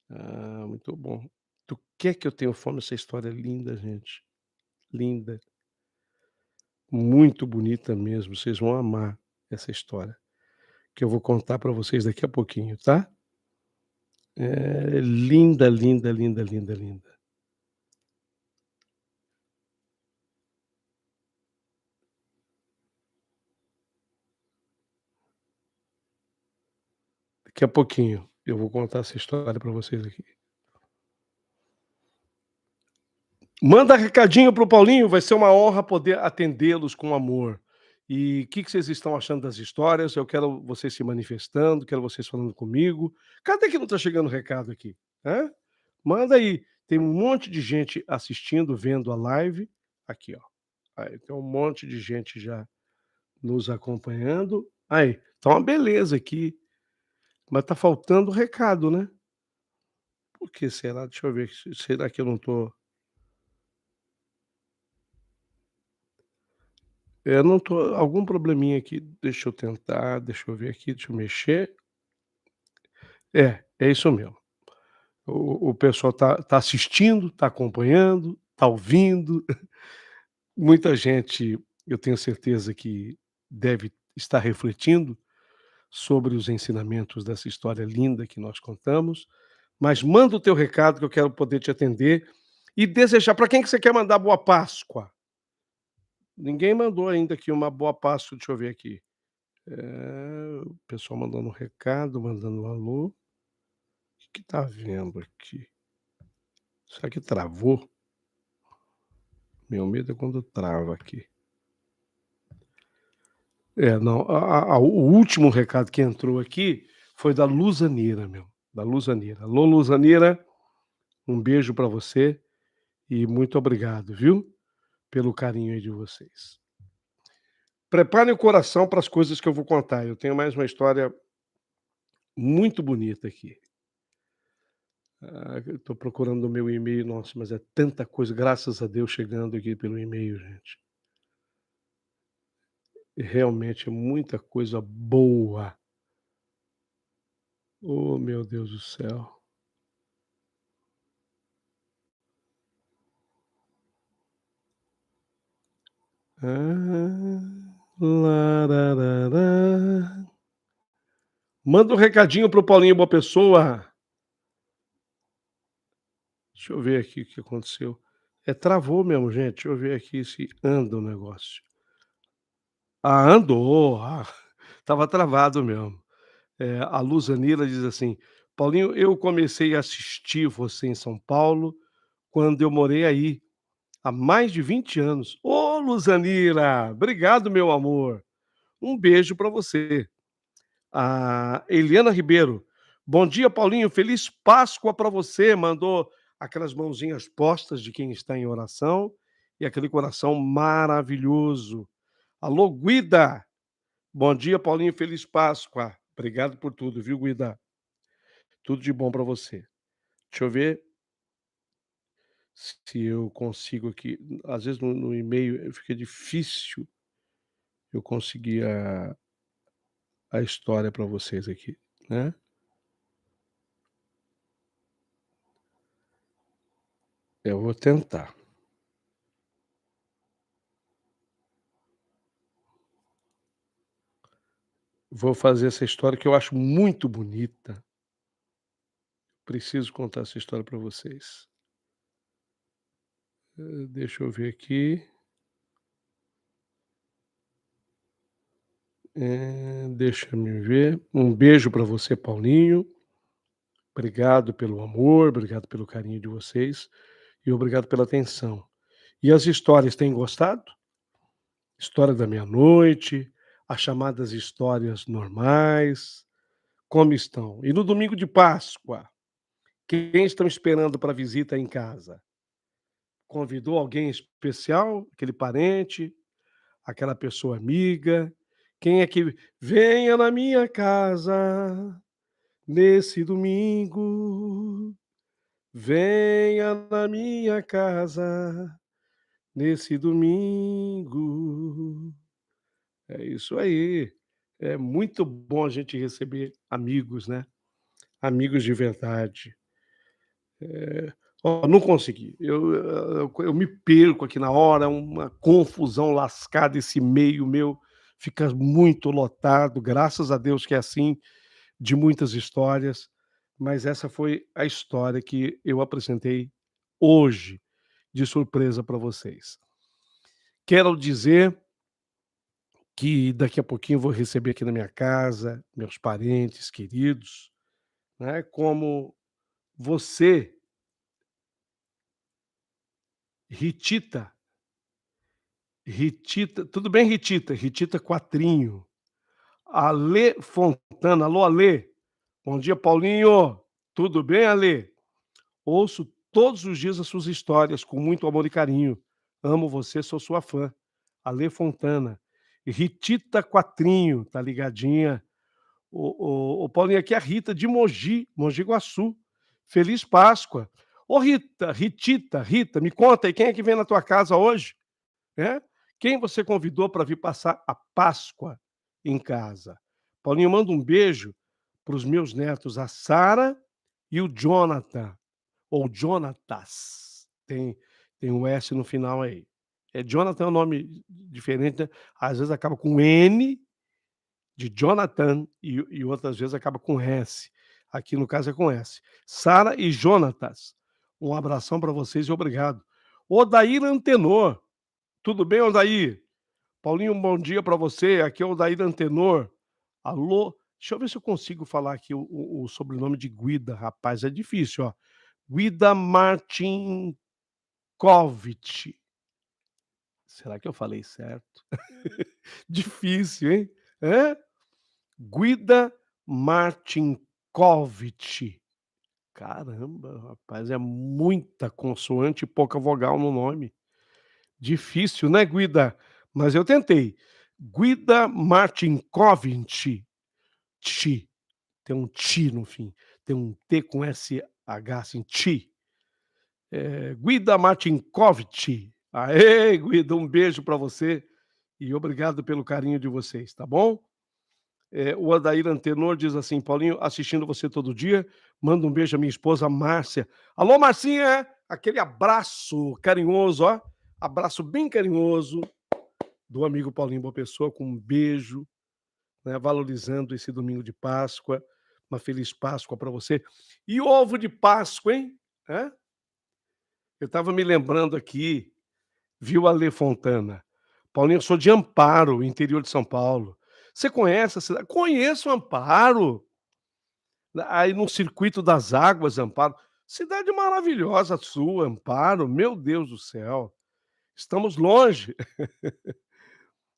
Ah, muito bom. Do que é que eu tenho fome? Essa história é linda, gente. Linda. Muito bonita mesmo. Vocês vão amar essa história, que eu vou contar para vocês daqui a pouquinho, tá? É linda, linda, linda, linda, linda. Daqui a pouquinho eu vou contar essa história para vocês aqui. Manda recadinho para o Paulinho, vai ser uma honra poder atendê-los com amor. E o que vocês estão achando das histórias? Eu quero vocês se manifestando, quero vocês falando comigo. Cadê que não está chegando recado aqui? Hã? Manda aí. Tem um monte de gente assistindo, vendo a live. Aqui, ó. Aí, tem um monte de gente já nos acompanhando. Aí, tá uma beleza aqui. Mas tá faltando recado, né? Por que será? Deixa eu ver. Será que eu não tô. não tô algum probleminha aqui, deixa eu tentar, deixa eu ver aqui, deixa eu mexer. É isso mesmo. O pessoal tá assistindo, tá acompanhando, tá ouvindo. Muita gente, eu tenho certeza que deve estar refletindo sobre os ensinamentos dessa história linda que nós contamos, mas manda o teu recado que eu quero poder te atender e desejar para quem que você quer mandar boa Páscoa? Ninguém mandou ainda aqui uma boa Páscoa, deixa eu ver aqui. O pessoal mandando um recado, mandando um alô. O que tá havendo aqui? Será que travou? Meu medo é quando trava aqui. Não, o último recado que entrou aqui foi da Luzanira, meu, da Luzanira. Alô, Luzanira, um beijo para você e muito obrigado, viu, pelo carinho aí de vocês. Prepare o coração para as coisas que eu vou contar, eu tenho mais uma história muito bonita aqui. Eu estou procurando o meu e-mail, nossa, mas é tanta coisa, graças a Deus, chegando aqui pelo e-mail, gente. E realmente é muita coisa boa. Oh, meu Deus do céu. Ah, lararara. Manda um recadinho para o Paulinho Boa Pessoa. Deixa eu ver aqui o que aconteceu. Travou mesmo, gente. Deixa eu ver aqui se anda o negócio. Ah, andou. Estava travado mesmo. A Luzanira diz assim: "Paulinho, eu comecei a assistir você em São Paulo quando eu morei aí, há mais de 20 anos". Ô, Luzanira, obrigado, meu amor. Um beijo para você. A Eliana Ribeiro: "Bom dia, Paulinho, feliz Páscoa para você", mandou aquelas mãozinhas postas de quem está em oração e aquele coração maravilhoso. Alô, Guida: "Bom dia, Paulinho, feliz Páscoa". Obrigado por tudo, viu, Guida? Tudo de bom para você. Deixa eu ver se eu consigo aqui, às vezes no e-mail fica difícil eu conseguir a história para vocês aqui, né. Eu vou tentar. Vou fazer essa história que eu acho muito bonita. Preciso contar essa história para vocês. Deixa eu ver aqui. Deixa me ver. Um beijo para você, Paulinho. Obrigado pelo amor, obrigado pelo carinho de vocês e obrigado pela atenção. E as histórias, têm gostado? História da meia-noite, as chamadas histórias normais, como estão? E no domingo de Páscoa, quem estão esperando para visita em casa? Convidou alguém especial, aquele parente, aquela pessoa amiga? Quem é que venha na minha casa nesse domingo, venha na minha casa nesse domingo. É isso aí. É muito bom a gente receber amigos, né, amigos de verdade. Ó, não consegui, eu me perco aqui na hora, uma confusão lascada, esse e-mail meu fica muito lotado, graças a Deus que é assim, de muitas histórias, mas essa foi a história que eu apresentei hoje, de surpresa para vocês. Quero dizer que daqui a pouquinho eu vou receber aqui na minha casa, meus parentes queridos, né, como você, Ritita, Ritita, tudo bem, Ritita? Ritita Quatrinho, Alê Fontana, alô, Alê, bom dia, Paulinho, tudo bem, Alê? Ouço todos os dias as suas histórias com muito amor e carinho. Amo você, sou sua fã. Alê Fontana. E Ritita Quatrinho, tá ligadinha? O Paulinho, aqui é a Rita de Mogi, Mogi Guaçu. Feliz Páscoa. Ô Rita, Ritita, Rita, me conta aí, quem é que vem na tua casa hoje? É? Quem você convidou para vir passar a Páscoa em casa? Paulinho, manda um beijo para os meus netos, a Sara e o Jonathan, ou Jonatas. Tem um S no final aí. Jonathan é um nome diferente, né, às vezes acaba com N de Jonathan e outras vezes acaba com S. Aqui no caso é com S. Sara e Jonatas, um abração para vocês e obrigado. Odair Antenor, tudo bem, Odair? Paulinho, um bom dia para você, aqui é o Odair Antenor. Alô, deixa eu ver se eu consigo falar aqui o sobrenome de Guida, rapaz, é difícil, ó. Guida Martinkovic. Será que eu falei certo? Difícil, hein? Hã? Guida Martinkovic. Caramba, rapaz, é muita consoante e pouca vogal no nome. Difícil, né, Guida? Mas eu tentei. Guida Martinkovic. Ti, tem um ti no fim, tem um T com SH, assim, ti. Guida Martinkovic. Aê, Guida, um beijo para você e obrigado pelo carinho de vocês, tá bom? O Adair Antenor diz assim: "Paulinho, assistindo você todo dia, manda um beijo à minha esposa Márcia". Alô, Marcinha, aquele abraço carinhoso, ó, abraço bem carinhoso do amigo Paulinho Boa Pessoa, com um beijo, né, valorizando esse domingo de Páscoa. Uma feliz Páscoa para você. E ovo de Páscoa, hein? Hã? Eu estava me lembrando aqui, viu, Alê Fontana? Paulinho, eu sou de Amparo, interior de São Paulo. Você conhece a cidade? Conheço Amparo. Aí no Circuito das Águas, Amparo. Cidade maravilhosa sua, Amparo. Meu Deus do céu. Estamos longe,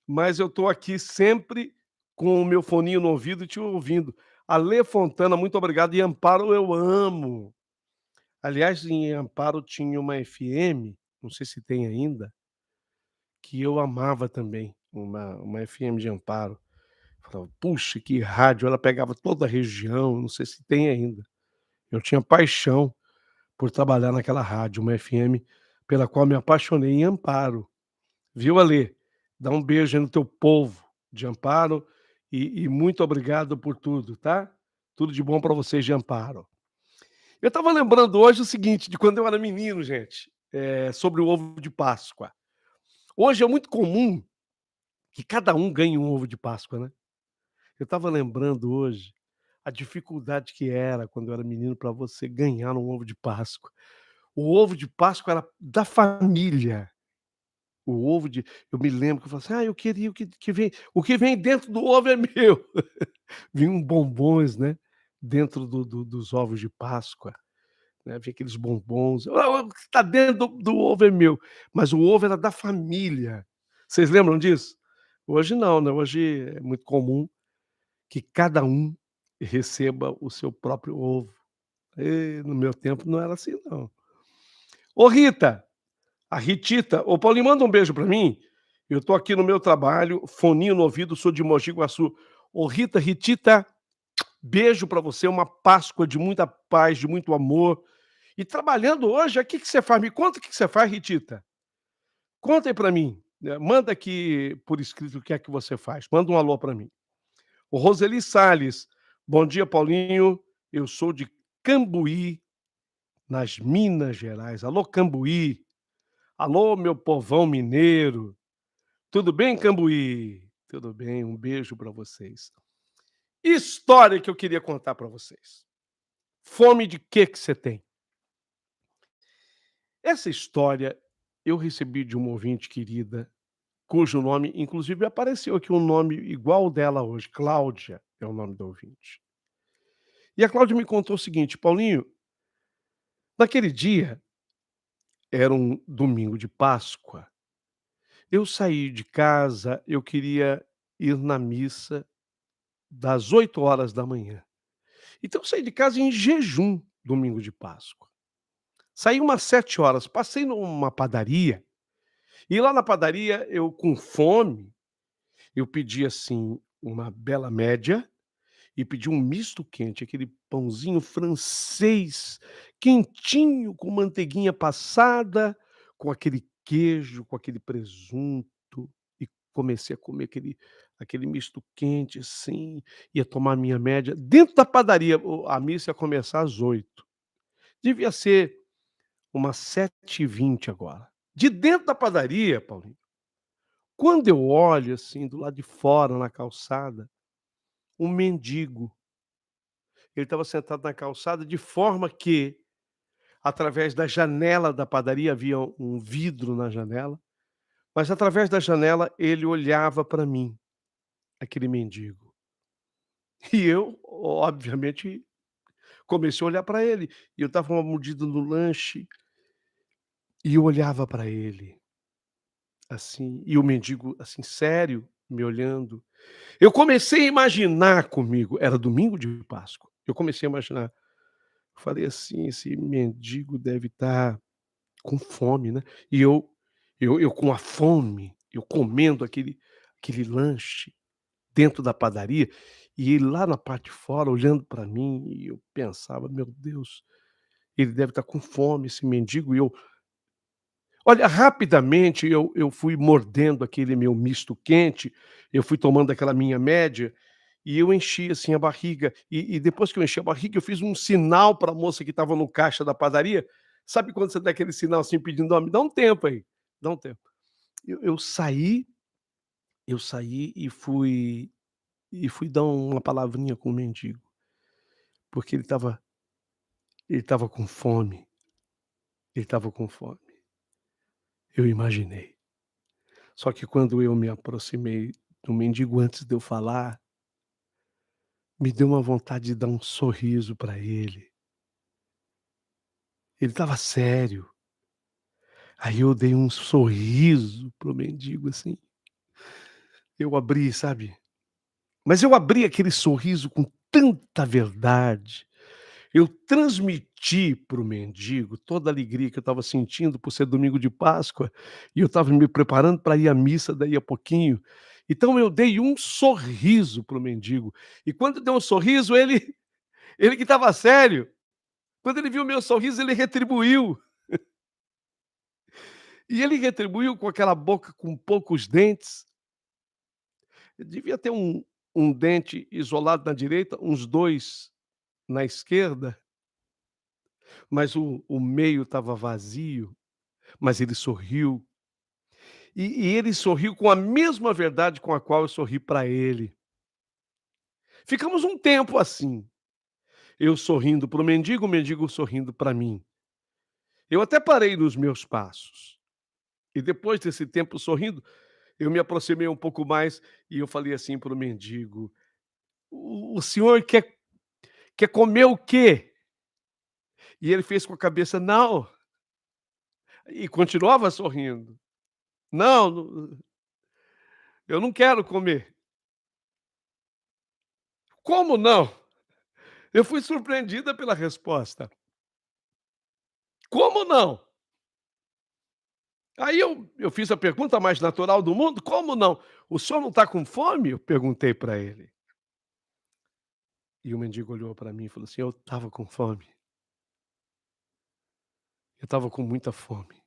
mas eu estou aqui sempre com o meu foninho no ouvido te ouvindo. Alê Fontana, muito obrigado. E Amparo eu amo. Aliás, em Amparo tinha uma FM, não sei se tem ainda, que eu amava também, uma FM de Amparo. Falava: "Puxa, que rádio", ela pegava toda a região, não sei se tem ainda. Eu tinha paixão por trabalhar naquela rádio, uma FM pela qual me apaixonei em Amparo. Viu, Alê? Dá um beijo aí no teu povo de Amparo e muito obrigado por tudo, tá? Tudo de bom para vocês de Amparo. Eu estava lembrando hoje o seguinte, de quando eu era menino, gente, sobre o ovo de Páscoa. Hoje é muito comum que cada um ganhe um ovo de Páscoa, né. Eu estava lembrando hoje a dificuldade que era quando eu era menino para você ganhar um ovo de Páscoa. O ovo de Páscoa era da família. O ovo de Eu me lembro que eu falava assim: "Ah, eu queria o que vem dentro do ovo é meu". Vinham bombons, né, dentro dos ovos de Páscoa, né, vinha aqueles bombons. "Ah, o que está dentro do ovo é meu", mas o ovo era da família. Vocês lembram disso? Hoje não, né, hoje é muito comum que cada um receba o seu próprio ovo. No meu tempo não era assim não. Ô Rita, a Ritita, ô Paulinho, manda um beijo pra mim. Eu tô aqui no meu trabalho, foninho no ouvido, sou de Mogi Guaçu. Ô Rita, Ritita, beijo pra você, uma Páscoa de muita paz, de muito amor. E trabalhando hoje, o que que você faz? Me conta o que que você faz, Ritita. Conta aí pra mim, manda aqui por escrito o que é que você faz. Manda um alô pra mim. O Roseli Salles, bom dia, Paulinho. Eu sou de Cambuí, nas Minas Gerais. Alô, Cambuí. Alô, meu povão mineiro. Tudo bem, Cambuí? Tudo bem, um beijo para vocês. História que eu queria contar para vocês. Fome de que você tem? Essa história eu recebi de uma ouvinte querida, cujo nome, inclusive, apareceu aqui um nome igual ao dela hoje, Cláudia é o nome da ouvinte. E a Cláudia me contou o seguinte: "Paulinho, naquele dia, era um domingo de Páscoa, eu saí de casa, eu queria ir na missa das 8 horas da manhã. Então eu saí de casa em jejum, domingo de Páscoa. Saí umas 7 horas, passei numa padaria, e lá na padaria eu com fome, eu pedi, assim, uma bela média e pedi um misto quente, aquele pãozinho francês, quentinho, com manteiguinha passada, com aquele queijo, com aquele presunto. comecei a comer aquele misto quente, assim, ia tomar minha média dentro da padaria. A missa ia começar às 8h. Devia ser umas 7h20 agora. De dentro da padaria, Paulinho, quando eu olho, assim, do lado de fora, na calçada, um mendigo. Ele estava sentado na calçada, de forma que, através da janela da padaria, havia um vidro na janela, mas através da janela ele olhava para mim, aquele mendigo. E eu, obviamente, comecei a olhar para ele. E eu estava uma mordida no lanche, e eu olhava para ele, assim, e o mendigo, assim, sério, me olhando. Eu comecei a imaginar comigo, era domingo de Páscoa, eu comecei a imaginar, falei assim: "Esse mendigo deve estar com fome, né". E eu com a fome, eu comendo aquele lanche dentro da padaria, e ele lá na parte de fora olhando para mim, e eu pensava: "Meu Deus, ele deve estar com fome, esse mendigo", e eu, olha, rapidamente eu fui mordendo aquele meu misto quente, eu fui tomando aquela minha média, e eu enchi, assim, a barriga. E depois que eu enchi a barriga, eu fiz um sinal para a moça que estava no caixa da padaria. Sabe quando você dá aquele sinal, assim, pedindo: "Ó, me dá um tempo aí, dá um tempo". Eu saí e fui dar uma palavrinha com o mendigo, porque ele estava com fome, ele estava com fome. Eu imaginei. Só que quando eu me aproximei do mendigo, antes de eu falar, me deu uma vontade de dar um sorriso para ele. Ele estava sério. Aí eu dei um sorriso para o mendigo, assim. Eu abri, sabe. Mas eu abri aquele sorriso com tanta verdade. Eu transmiti para o mendigo toda a alegria que eu estava sentindo por ser domingo de Páscoa, e eu estava me preparando para ir à missa daí a pouquinho. Então eu dei um sorriso para o mendigo, e quando deu um sorriso, ele que estava sério, quando ele viu o meu sorriso, ele retribuiu. E ele retribuiu com aquela boca com poucos dentes. Devia ter um dente isolado na direita, uns 2 na esquerda, mas o meio estava vazio, mas ele sorriu. E ele sorriu com a mesma verdade com a qual eu sorri para ele. Ficamos um tempo assim, eu sorrindo para o mendigo sorrindo para mim. Eu até parei nos meus passos. E depois desse tempo sorrindo, eu me aproximei um pouco mais e eu falei assim para o mendigo: "O senhor quer comer o quê?" E ele fez com a cabeça: "Não", e continuava sorrindo. "Não, eu não quero comer". "Como não?" Eu fui surpreendida pela resposta. "Como não?" Aí eu fiz a pergunta mais natural do mundo: "Como não? O senhor não está com fome?" Eu perguntei para ele. E o mendigo olhou para mim e falou assim: "Eu estava com fome, eu estava com muita fome,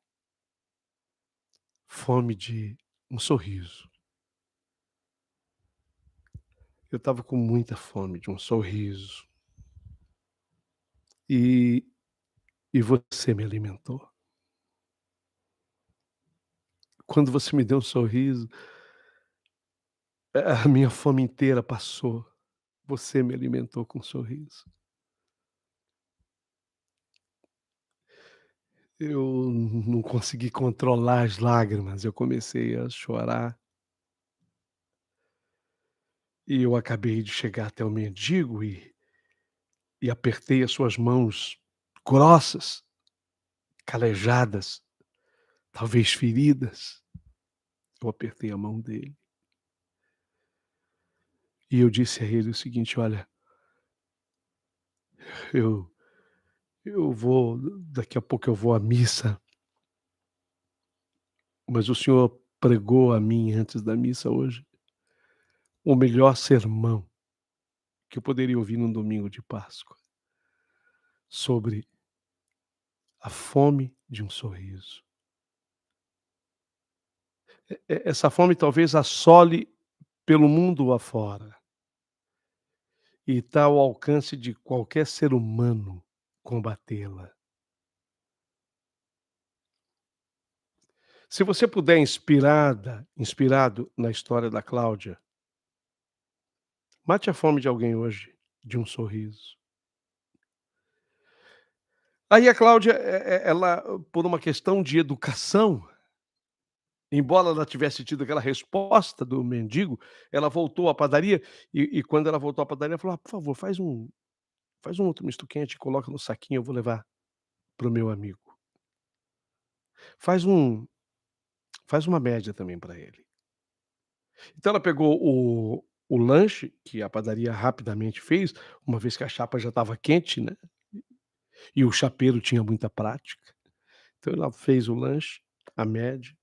fome de um sorriso. Eu estava com muita fome de um sorriso, e você me alimentou. Quando você me deu um sorriso, a minha fome inteira passou. Você me alimentou com um sorriso". Eu não consegui controlar as lágrimas, eu comecei a chorar, e eu acabei de chegar até o mendigo e apertei as suas mãos grossas, calejadas, talvez feridas. Eu apertei a mão dele e eu disse a ele o seguinte: "Olha, eu eu vou daqui a pouco eu vou à missa, mas o senhor pregou a mim antes da missa hoje o melhor sermão que eu poderia ouvir num domingo de Páscoa, sobre a fome de um sorriso. Essa fome talvez assole pelo mundo afora, e está ao alcance de qualquer ser humano combatê-la. Se você puder inspirado na história da Cláudia, mate a fome de alguém hoje, de um sorriso. Aí a Cláudia, ela, por uma questão de educação, embora ela tivesse tido aquela resposta do mendigo, ela voltou à padaria e quando ela voltou à padaria, falou: "Ah, por favor, faz um outro misto quente e coloca no saquinho, eu vou levar para o meu amigo. Faz um faz uma média também para ele". Então ela pegou o lanche, que a padaria rapidamente fez, uma vez que a chapa já estava quente, né, e o chapeiro tinha muita prática. Então ela fez o lanche, a média,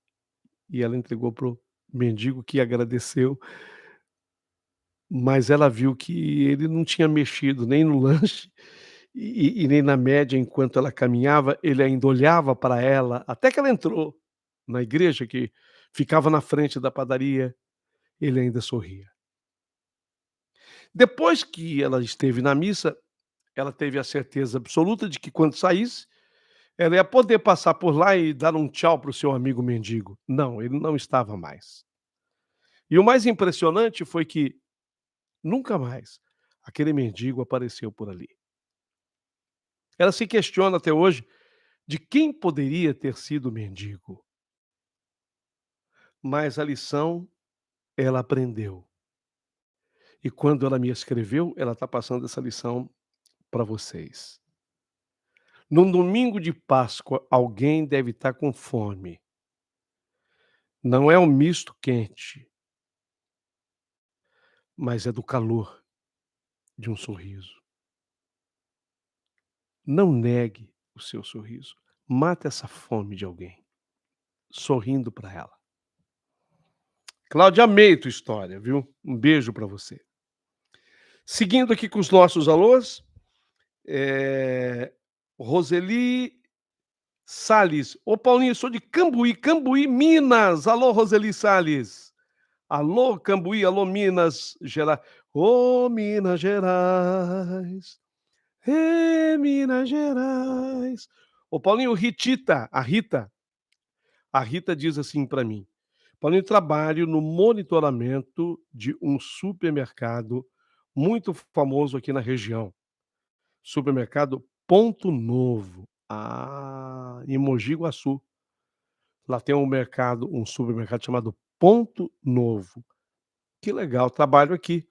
e ela entregou para o mendigo que agradeceu, mas ela viu que ele não tinha mexido nem no lanche e nem na média enquanto ela caminhava, ele ainda olhava para ela, até que ela entrou na igreja que ficava na frente da padaria, ele ainda sorria. Depois que ela esteve na missa, ela teve a certeza absoluta de que quando saísse, ela ia poder passar por lá e dar um tchau para o seu amigo mendigo. Não, ele não estava mais. E o mais impressionante foi que nunca mais aquele mendigo apareceu por ali. Ela se questiona até hoje de quem poderia ter sido o mendigo, mas a lição ela aprendeu. E quando ela me escreveu, ela está passando essa lição para vocês. Num domingo de Páscoa, alguém deve estar com fome. Não é um misto quente, mas é do calor de um sorriso. Não negue o seu sorriso. Mata essa fome de alguém, sorrindo para ela. Cláudia, amei tua história, viu? Um beijo para você. Seguindo aqui com os nossos alôs, eh, Roseli Sales. Ô Paulinho, eu sou de Cambuí, Cambuí, Minas. Alô, Roseli Sales. Alô, Cambuí, alô, Minas Gerais. Ô, Minas Gerais. Minas Gerais. Ô Paulinho, Ritita, a Rita diz assim para mim: "Paulinho, trabalho no monitoramento de um supermercado muito famoso aqui na região, supermercado Ponto Novo". Em Mogi Guaçu. Lá tem um supermercado chamado Ponto Novo. Que legal, trabalho aqui.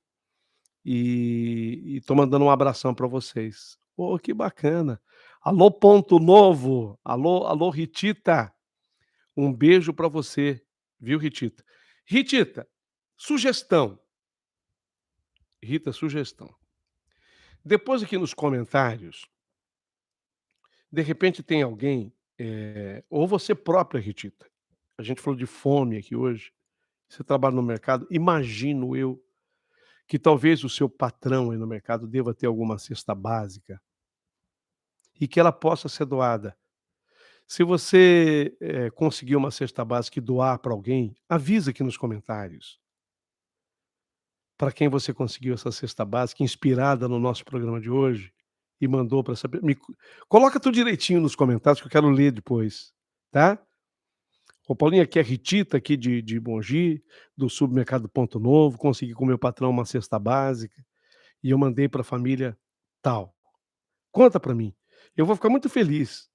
E tô mandando um abração para vocês. Pô, que bacana. Alô, Ponto Novo. Alô, Ritita. Um beijo para você, viu, Ritita. Ritita, sugestão. Rita, sugestão. Depois aqui nos comentários, de repente tem alguém, ou você própria, Ritita. A gente falou de fome aqui hoje. Você trabalha no mercado, imagino eu que talvez o seu patrão aí no mercado deva ter alguma cesta básica e que ela possa ser doada. Se você, conseguir uma cesta básica e doar para alguém, avisa aqui nos comentários para quem você conseguiu essa cesta básica inspirada no nosso programa de hoje e mandou para saber. Coloca tudo direitinho nos comentários que eu quero ler depois, tá? Ô Paulinho, aqui é Ritita, aqui de Mogi, do supermercado Ponto Novo, consegui com meu patrão uma cesta básica e eu mandei para a família tal. Conta para mim. Eu vou ficar muito feliz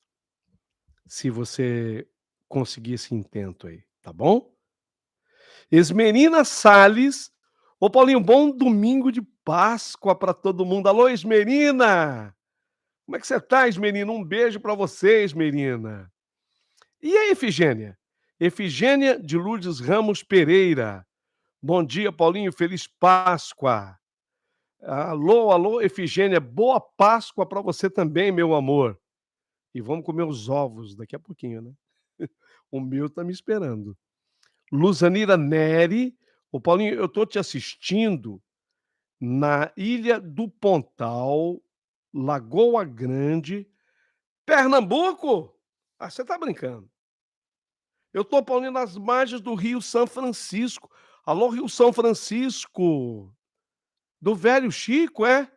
se você conseguir esse intento aí, tá bom? Esmerina Sales. Ô Paulinho, bom domingo de Páscoa para todo mundo. Alô, Esmerina! Como é que você tá, Esmerina? Um beijo para você, Esmerina. E a Efigênia? Efigênia de Lourdes Ramos Pereira. Bom dia, Paulinho, feliz Páscoa. Alô, alô, Efigênia, boa Páscoa para você também, meu amor. E vamos comer os ovos daqui a pouquinho, né? O meu tá me esperando. Luzanira Neri. Ô Paulinho, eu tô te assistindo na Ilha do Pontal, Lagoa Grande, Pernambuco. Ah, você tá brincando. Eu tô, Paulinho, nas margens do Rio São Francisco. Alô, Rio São Francisco, do velho Chico, é?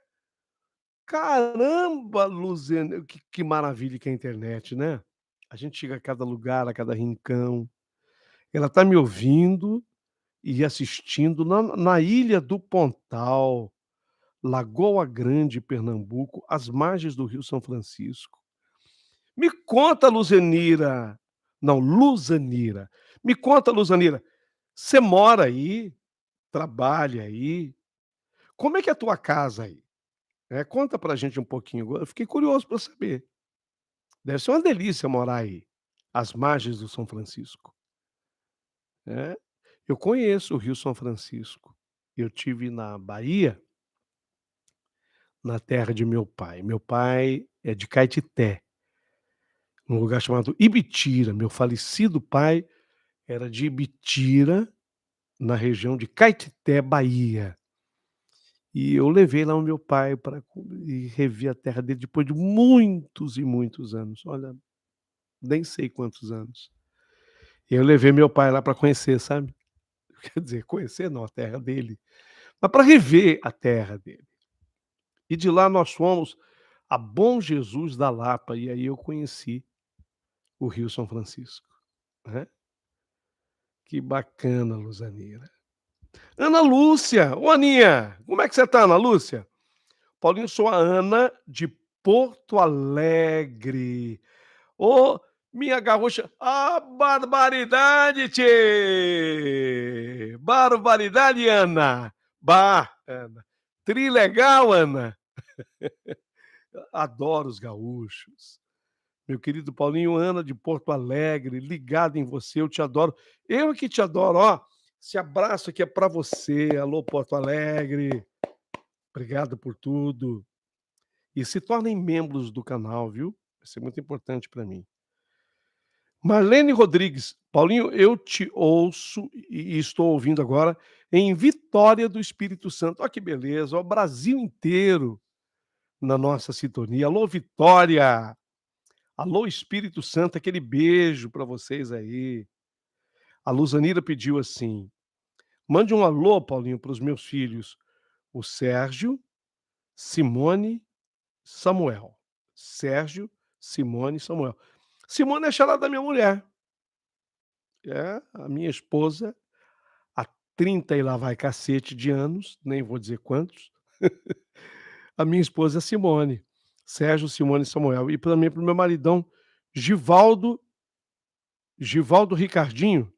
Caramba, Luziane, que maravilha que é a internet, né? A gente chega a cada lugar, a cada rincão. Ela tá me ouvindo e assistindo na Ilha do Pontal, Lagoa Grande, Pernambuco, às margens do Rio São Francisco. Me conta, Luzanira. Não, Luzanira. Me conta, Luzanira, você mora aí, trabalha aí, como é que é a tua casa aí? Conta pra gente um pouquinho, eu fiquei curioso para saber. Deve ser uma delícia morar aí, às margens do São Francisco, né. Eu conheço o Rio São Francisco. Eu tive na Bahia, na terra de meu pai. Meu pai é de Caetité, num lugar chamado Ibitira. Meu falecido pai era de Ibitira, na região de Caetité, Bahia. E eu levei lá o meu pai para e revi a terra dele depois de muitos e muitos anos. Olha, nem sei quantos anos. E eu levei meu pai lá para conhecer, sabe. Quer dizer, conhecer não, a terra dele, mas para rever a terra dele. E de lá nós fomos a Bom Jesus da Lapa, e aí eu conheci o Rio São Francisco, né. Que bacana, Luzanira. Ana Lúcia, ô Aninha, como é que você tá, Ana Lúcia? Paulinho, sou a Ana de Porto Alegre. Ô, minha gaúcha, ah, barbaridade, tchê! Barbaridade, Ana. Bah, Ana. Trilegal, Ana. Adoro os gaúchos. Meu querido Paulinho, Ana de Porto Alegre, ligada em você, eu te adoro. Eu que te adoro, ó. Esse abraço aqui é pra você. Alô, Porto Alegre. Obrigado por tudo. E se tornem membros do canal, viu? Vai ser muito importante para mim. Marlene Rodrigues, Paulinho, eu te ouço e estou ouvindo agora em Vitória do Espírito Santo. Olha que beleza, ó, o Brasil inteiro na nossa sintonia. Alô, Vitória! Alô, Espírito Santo, aquele beijo para vocês aí. A Luzanira pediu assim: mande um alô, Paulinho, para os meus filhos, o Sérgio, Simone, Samuel. Sérgio, Simone e Samuel. Simone é a charada da minha mulher. É a minha esposa há 30 e lá vai cacete de anos, nem vou dizer quantos. A minha esposa é Simone, Sérgio, Simone e Samuel. E também para o meu maridão Givaldo, Givaldo Ricardinho,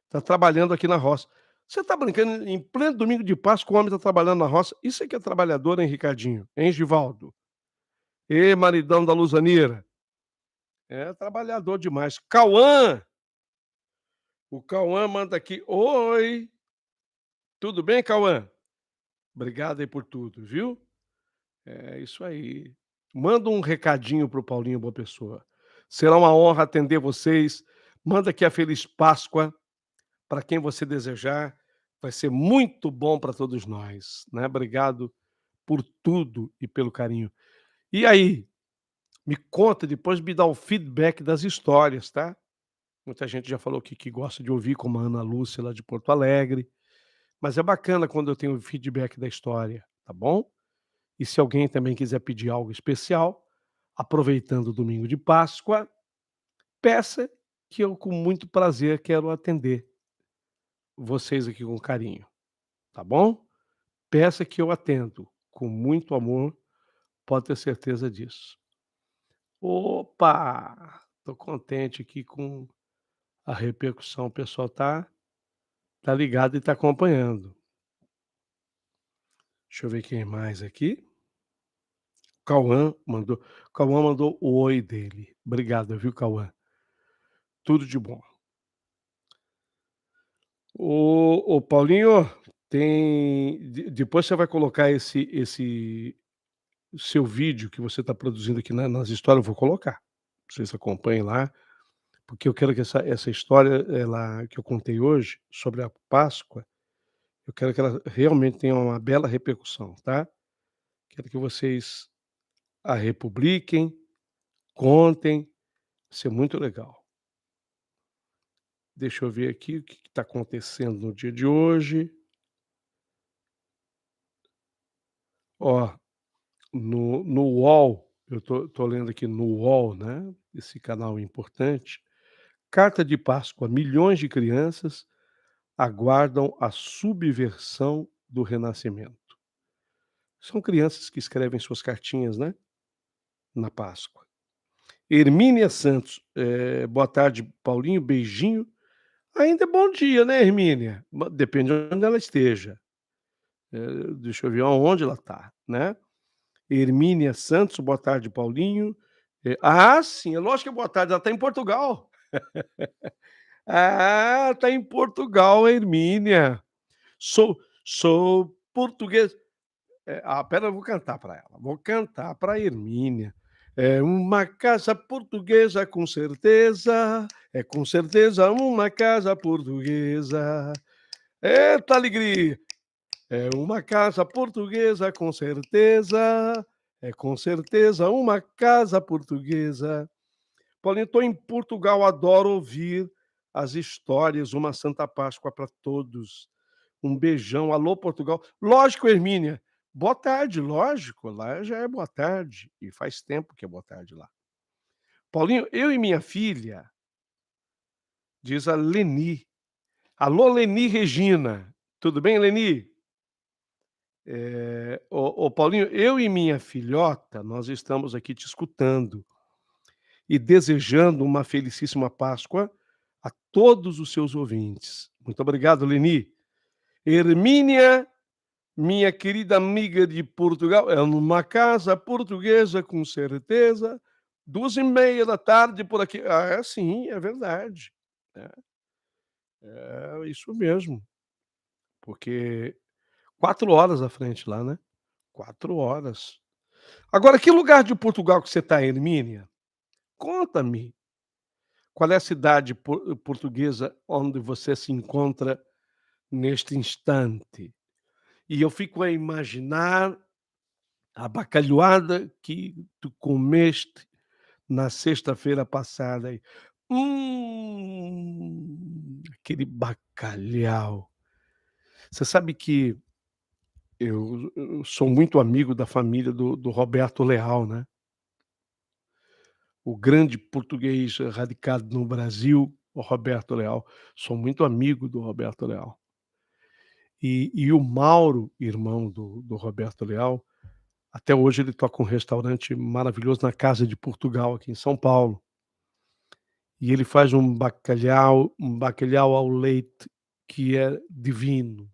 está trabalhando aqui na roça. Você está brincando, em pleno domingo de Páscoa o homem está trabalhando na roça? Isso é que é trabalhador, hein, Ricardinho? Hein, Givaldo? Ê, maridão da Luzanira. É trabalhador demais. Cauã! O Cauã manda aqui: "Oi, tudo bem, Cauã? Obrigado aí por tudo, viu?" É isso aí. Manda um recadinho para o Paulinho Boa Pessoa. Será uma honra atender vocês. Manda aqui a feliz Páscoa para quem você desejar. Vai ser muito bom para todos nós, né. Obrigado por tudo e pelo carinho. E aí, me conta, depois me dá o feedback das histórias, tá. Muita gente já falou que gosta de ouvir, como a Ana Lúcia, lá de Porto Alegre, mas é bacana quando eu tenho o feedback da história, tá bom? E se alguém também quiser pedir algo especial, aproveitando o domingo de Páscoa, peça que eu, com muito prazer, quero atender vocês aqui com carinho, tá bom? Peça que eu atendo com muito amor, pode ter certeza disso. Opa! Tô contente aqui com a repercussão, o pessoal tá ligado e tá acompanhando. Deixa eu ver quem mais aqui. Cauã mandou Cauã mandou o oi dele. Obrigado, viu, Cauã? Tudo de bom. Ô Paulinho, tem depois você vai colocar esse seu vídeo que você está produzindo aqui nas histórias, eu vou colocar. Vocês acompanhem lá, porque eu quero que essa história, ela que eu contei hoje, sobre a Páscoa, eu quero que ela realmente tenha uma bela repercussão, tá. Quero que vocês a republiquem, contem, vai ser muito legal. Deixa eu ver aqui o que está acontecendo no dia de hoje. Ó, no UOL, eu tô lendo aqui no UOL, né, esse canal importante, carta de Páscoa: milhões de crianças aguardam a subversão do renascimento. São crianças que escrevem suas cartinhas, né, na Páscoa. Hermínia Santos, boa tarde, Paulinho, beijinho. Ainda é bom dia, né, Hermínia? Depende de onde ela esteja. Deixa eu ver aonde ela está, né. Hermínia Santos, boa tarde, Paulinho. Sim, é lógico que é boa tarde, ela está em Portugal. Ah, está em Portugal, a Hermínia. Sou português. Espera, eu vou cantar para ela, vou cantar para a Hermínia. É uma casa portuguesa com certeza, é com certeza uma casa portuguesa. Eita alegria! É uma casa portuguesa com certeza, é com certeza uma casa portuguesa. Paulinho, estou em Portugal, adoro ouvir as histórias. Uma Santa Páscoa para todos. Um beijão. Alô, Portugal. Lógico, Hermínia. Boa tarde, lógico. Lá já é boa tarde. E faz tempo que é boa tarde lá. Paulinho, eu e minha filha, diz a Leni. Alô, Leni Regina. Tudo bem, Leni? Ô Paulinho, eu e minha filhota, nós estamos aqui te escutando e desejando uma felicíssima Páscoa a todos os seus ouvintes. Muito obrigado, Leni. Hermínia, minha querida amiga de Portugal, é numa casa portuguesa, com certeza. 2h30 da tarde por aqui. É sim, é verdade. É isso mesmo, porque 4 horas à frente lá, né? 4 horas. Agora, que lugar de Portugal que você está, Hermínia? Conta-me. Qual é a cidade portuguesa onde você se encontra neste instante? E eu fico a imaginar a bacalhoada que tu comeste na sexta-feira passada aí. Aquele bacalhau. Você sabe que eu sou muito amigo da família do Roberto Leal, né? O grande português radicado no Brasil, o Roberto Leal. Sou muito amigo do Roberto Leal. E o Mauro, irmão do Roberto Leal, até hoje ele toca um restaurante maravilhoso na Casa de Portugal, aqui em São Paulo. E ele faz um bacalhau ao leite que é divino.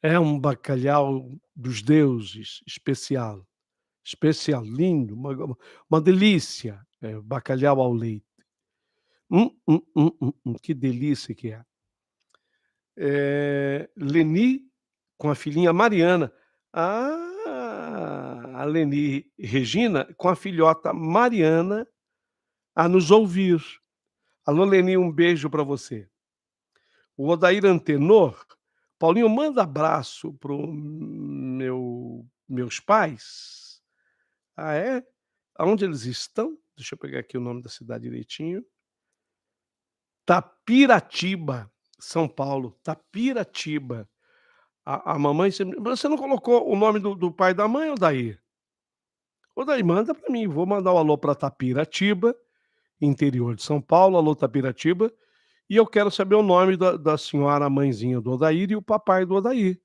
É um bacalhau dos deuses, especial, lindo, uma delícia, bacalhau ao leite. Que delícia que é. Leni com a filhinha Mariana. A Leni Regina com a filhota Mariana a nos ouvir. Alô, Leni, um beijo para você. O Odair Antenor, Paulinho, manda abraço para meus pais. Ah, é? Aonde eles estão? Deixa eu pegar aqui o nome da cidade direitinho. Tapiratiba, São Paulo, Tapiratiba. A mamãe você não colocou o nome do pai e da mãe, Odair? Odair, manda para mim, vou mandar um alô para Tapiratiba, interior de São Paulo, alô Tapiratiba, e eu quero saber o nome da senhora mãezinha do Odair e o papai do Odair,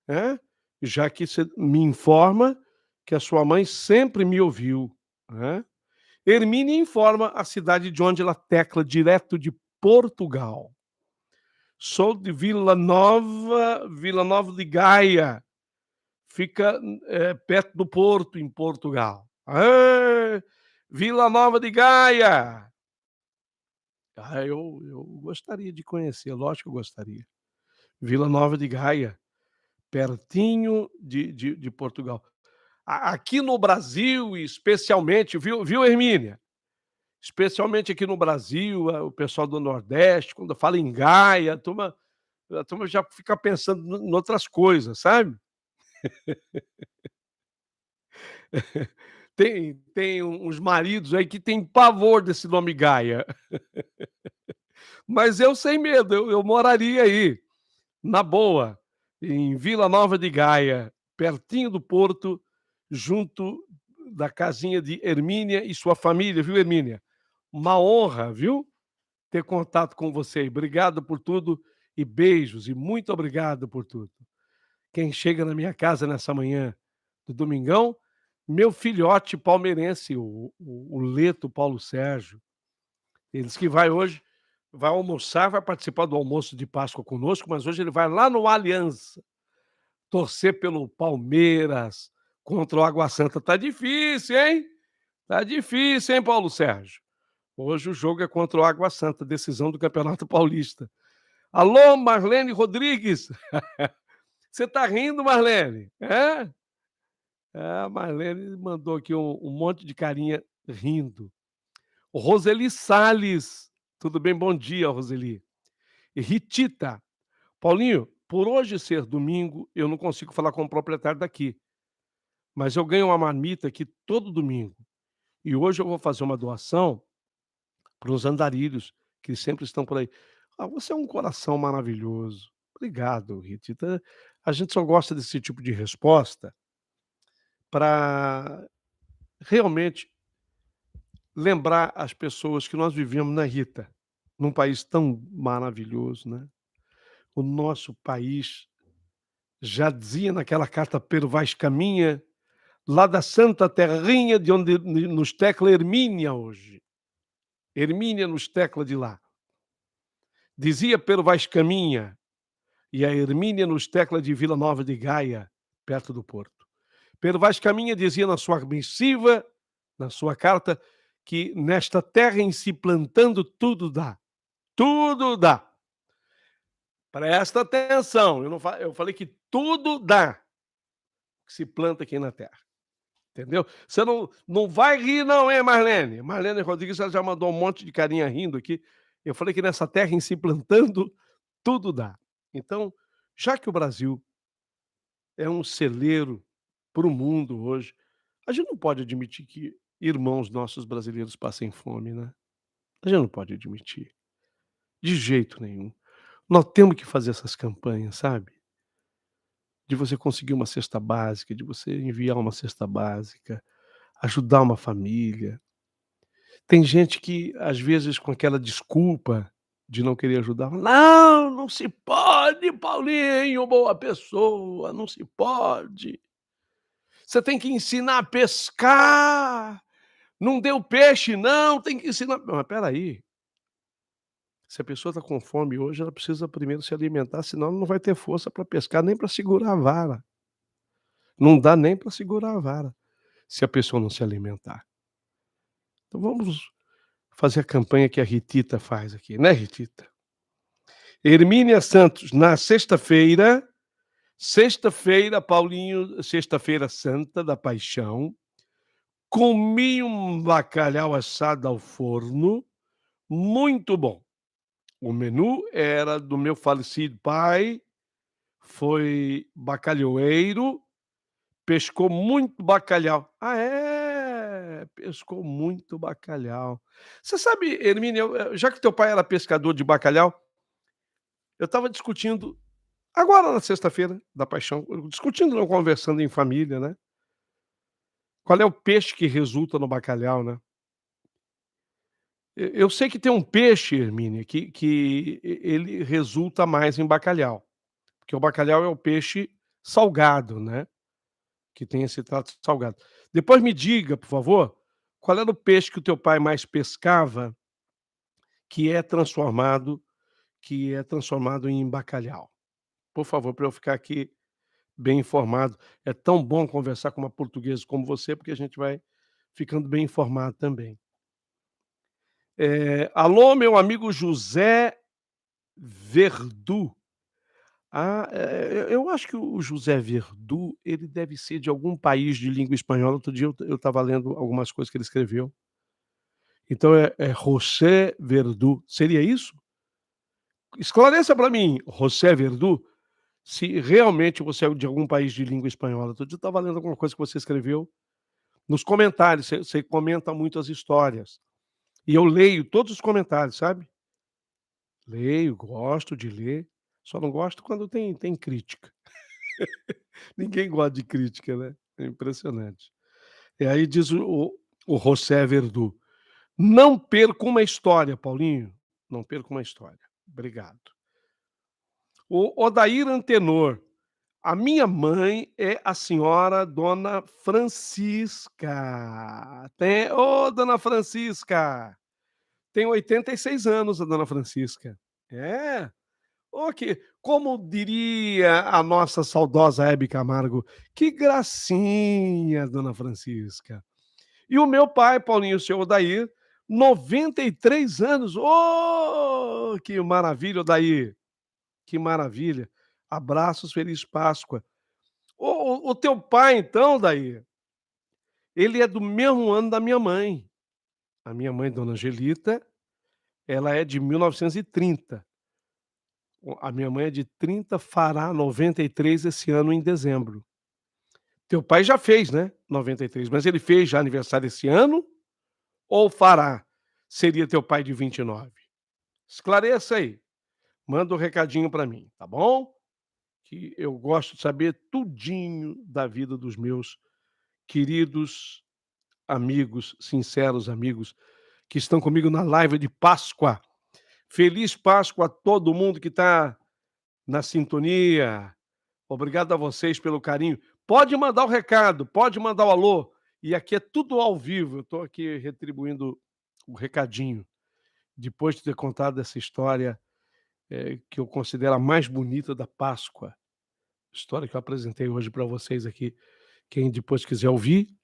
né, já que você me informa que a sua mãe sempre me ouviu, né. Hermínia informa a cidade de onde ela tecla direto de Portugal. Sou de Vila Nova de Gaia. Fica, perto do Porto, em Portugal. Aê, Vila Nova de Gaia! Eu gostaria de conhecer, lógico que eu gostaria. Vila Nova de Gaia, pertinho de Portugal. Aqui no Brasil, especialmente, viu, Hermínia? Especialmente aqui no Brasil, o pessoal do Nordeste, quando fala em Gaia, a turma já fica pensando em outras coisas, sabe? Tem uns maridos aí que têm pavor desse nome Gaia. Mas eu sem medo, eu moraria aí, na boa, em Vila Nova de Gaia, pertinho do porto, junto da casinha de Hermínia e sua família, viu, Hermínia? Uma honra, viu, ter contato com você. Obrigado por tudo e beijos, e muito obrigado por tudo. Quem chega na minha casa nessa manhã do domingão, meu filhote palmeirense, o Leto Paulo Sérgio. Ele disse que vai hoje, vai almoçar, vai participar do almoço de Páscoa conosco, mas hoje ele vai lá no Allianz torcer pelo Palmeiras contra o Água Santa. Tá difícil, hein? Tá difícil, hein, Paulo Sérgio? Hoje o jogo é contra o Água Santa, decisão do Campeonato Paulista. Alô, Marlene Rodrigues. Você tá rindo, Marlene? É? A Marlene mandou aqui um monte de carinha rindo. Roseli Salles. Tudo bem? Bom dia, Roseli. E Ritita. Paulinho, por hoje ser domingo, eu não consigo falar com o proprietário daqui, mas eu ganho uma marmita aqui todo domingo. E hoje eu vou fazer uma doação para os andarilhos, que sempre estão por aí. Ah, você é um coração maravilhoso. Obrigado, Ritita. A gente só gosta desse tipo de resposta para realmente lembrar as pessoas que nós vivemos, né, Rita? Num país tão maravilhoso, né? O nosso país já dizia naquela carta "Per vais caminha", lá da santa terrinha de onde nos tecla Hermínia hoje. Hermínia nos tecla de lá. Dizia "Per vais caminha", e a Hermínia nos tecla de Vila Nova de Gaia, perto do porto. Per vais caminha dizia na sua missiva, na sua carta, que nesta terra em se plantando tudo dá. Tudo dá. Presta atenção, eu falei que tudo dá, que se planta aqui na terra. Entendeu? Você não vai rir não, hein, Marlene? Marlene Rodrigues, ela já mandou um monte de carinha rindo aqui. Eu falei que nessa terra em se plantando, tudo dá. Então, já que o Brasil é um celeiro para o mundo hoje, a gente não pode admitir que irmãos nossos brasileiros passem fome, né? A gente não pode admitir, de jeito nenhum. Nós temos que fazer essas campanhas, sabe? De você conseguir uma cesta básica, de você enviar uma cesta básica, ajudar uma família. Tem gente que, às vezes, com aquela desculpa de não querer ajudar, "Não, não se pode, Paulinho, boa pessoa, não se pode. Você tem que ensinar a pescar. Não deu peixe não, tem que ensinar". Mas espera aí, se a pessoa está com fome hoje, ela precisa primeiro se alimentar, senão ela não vai ter força para pescar, nem para segurar a vara. Não dá nem para segurar a vara, se a pessoa não se alimentar. Então vamos fazer a campanha que a Ritita faz aqui, né, Ritita? Hermínia Santos, na sexta-feira, Paulinho, sexta-feira santa da paixão, comi um bacalhau assado ao forno, muito bom. O menu era do meu falecido pai, foi bacalhoeiro, pescou muito bacalhau. Ah, é? Pescou muito bacalhau. Você sabe, Hermínia, já que teu pai era pescador de bacalhau, eu estava discutindo agora na sexta-feira da paixão, discutindo não, conversando em família, né, qual é o peixe que resulta no bacalhau, né. Eu sei que tem um peixe, Hermínia, que ele resulta mais em bacalhau, porque o bacalhau é o peixe salgado, né, que tem esse trato salgado. Depois me diga, por favor, qual era o peixe que o teu pai mais pescava, que é transformado em bacalhau. Por favor, para eu ficar aqui bem informado. É tão bom conversar com uma portuguesa como você, porque a gente vai ficando bem informado também. Alô, meu amigo José Verdu. Ah, eu acho que o José Verdu, ele deve ser de algum país de língua espanhola. Outro dia eu estava lendo algumas coisas que ele escreveu. Então é José Verdu. Seria isso? Esclareça para mim, José Verdu, se realmente você é de algum país de língua espanhola. Outro dia eu estava lendo alguma coisa que você escreveu nos comentários, você comenta muito as histórias. E eu leio todos os comentários, sabe. Leio, gosto de ler, só não gosto quando tem crítica. Ninguém gosta de crítica, né, é impressionante. E aí diz o José Verdu: "Não perca uma história, Paulinho, não perca uma história". Obrigado. O Odair Antenor: "A minha mãe é a senhora Dona Francisca". Dona Francisca, tem 86 anos a Dona Francisca. É. Que como diria a nossa saudosa Hebe Camargo: "Que gracinha, Dona Francisca". E o meu pai, Paulinho, o seu Odair, 93 anos. Que maravilha, Odair, que maravilha. Abraços, feliz Páscoa. O teu pai então, Odair, ele é do mesmo ano da minha mãe. A minha mãe, Dona Angelita, ela é de 1930. A minha mãe é de 30, fará 93 esse ano em dezembro. Teu pai já fez, né, 93, mas ele fez já aniversário esse ano ou fará? Seria teu pai de 29? Esclareça aí, manda um recadinho para mim, tá bom? Que eu gosto de saber tudinho da vida dos meus queridos amigos, sinceros amigos, que estão comigo na live de Páscoa. Feliz Páscoa a todo mundo que está na sintonia. Obrigado a vocês pelo carinho. Pode mandar o recado, pode mandar o alô. E aqui é tudo ao vivo. Eu estou aqui retribuindo o recadinho. Depois de ter contado essa história, que eu considero a mais bonita da Páscoa. História que eu apresentei hoje para vocês aqui. Quem depois quiser ouvir,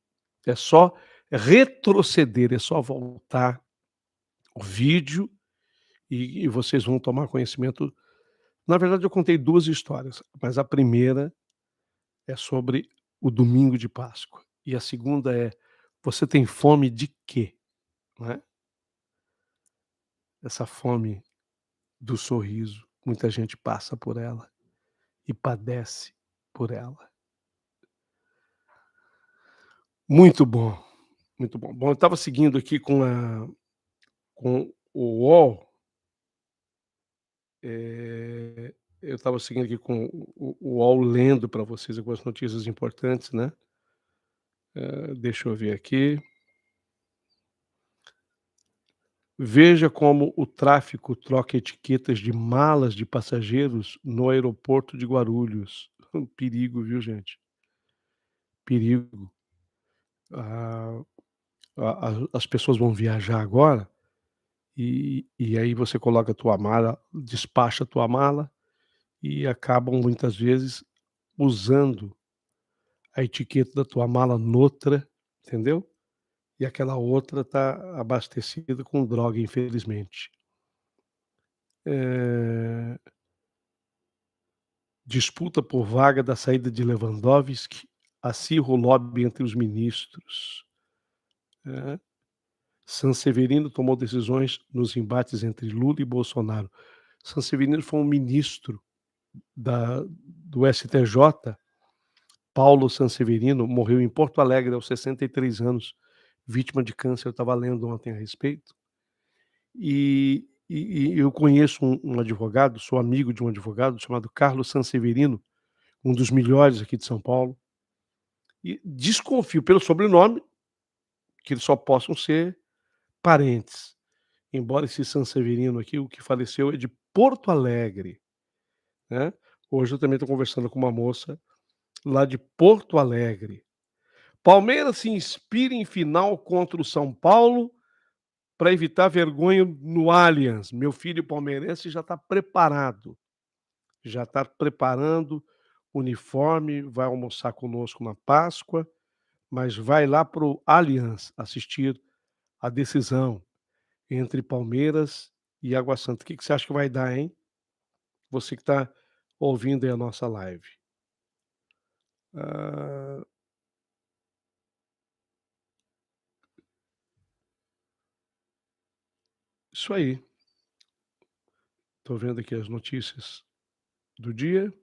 é só retroceder, é só voltar o vídeo e vocês vão tomar conhecimento. Na verdade, eu contei 2 histórias, mas a primeira é sobre o domingo de Páscoa. E a segunda é: você tem fome de quê? Não é? Essa fome do sorriso, muita gente passa por ela e padece por ela. Muito bom, muito bom. Bom, eu estava seguindo aqui com o UOL, eu estava seguindo aqui com o UOL, lendo para vocês algumas notícias importantes, né. Deixa eu ver aqui. Veja como o tráfico troca etiquetas de malas de passageiros no aeroporto de Guarulhos. Um perigo, viu, gente? Perigo. Ah, as pessoas vão viajar agora e aí você coloca a tua mala, despacha a tua mala e acabam muitas vezes usando a etiqueta da tua mala noutra, entendeu? E aquela outra está abastecida com droga, infelizmente. Eh Disputa por vaga da saída de Lewandowski acirra o lobby entre os ministros, né. Sanseverino tomou decisões nos embates entre Lula e Bolsonaro. Sanseverino foi um ministro do STJ. Paulo Sanseverino morreu em Porto Alegre aos 63 anos, vítima de câncer. Eu estava lendo ontem a respeito. E eu conheço um advogado, sou amigo de um advogado chamado Carlos Sanseverino, um dos melhores aqui de São Paulo. E desconfio pelo sobrenome que eles só possam ser parentes, embora esse Sanseverino aqui, o que faleceu é de Porto Alegre, né. Hoje eu também estou conversando com uma moça lá de Porto Alegre. Palmeiras se inspira em final contra o São Paulo para evitar vergonha no Allianz. Meu filho palmeirense já está preparado, já está preparando o uniforme, vai almoçar conosco na Páscoa, mas vai lá para o Allianz assistir a decisão entre Palmeiras e Água Santa. O que que você acha que vai dar, hein? Você que está ouvindo aí a nossa live. Ah, isso aí. Estou vendo aqui as notícias do dia.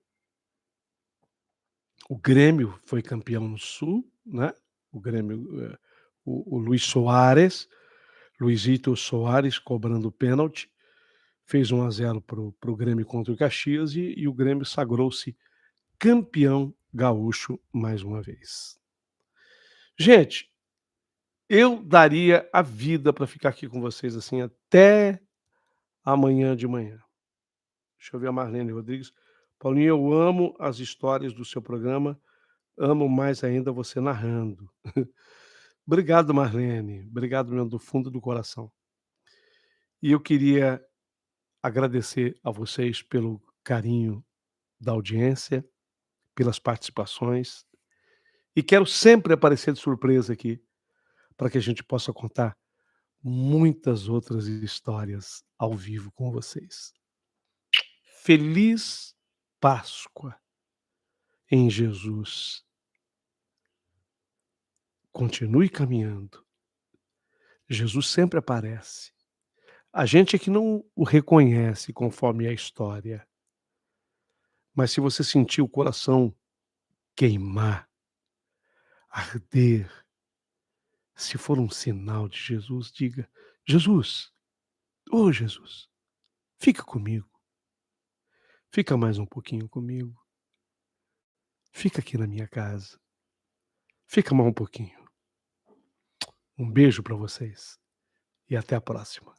O Grêmio foi campeão no Sul, né? O Grêmio, o Luizito Soares cobrando pênalti, fez 1-0 para o Grêmio contra o Caxias e o Grêmio sagrou-se campeão gaúcho mais uma vez. Gente, eu daria a vida para ficar aqui com vocês, assim, até amanhã de manhã. Deixa eu ver a Marlene Rodrigues. Paulinho, eu amo as histórias do seu programa, amo mais ainda você narrando. Obrigado, Marlene. Obrigado mesmo do fundo do coração. E eu queria agradecer a vocês pelo carinho da audiência, pelas participações, e quero sempre aparecer de surpresa aqui, para que a gente possa contar muitas outras histórias ao vivo com vocês. Feliz Páscoa em Jesus. Continue caminhando. Jesus sempre aparece. A gente é que não o reconhece conforme a história. Mas se você sentir o coração queimar, arder, se for um sinal de Jesus, diga: Jesus, ô Jesus, fica comigo. Fica mais um pouquinho comigo. Fica aqui na minha casa. Fica mais um pouquinho. Um beijo para vocês e até a próxima.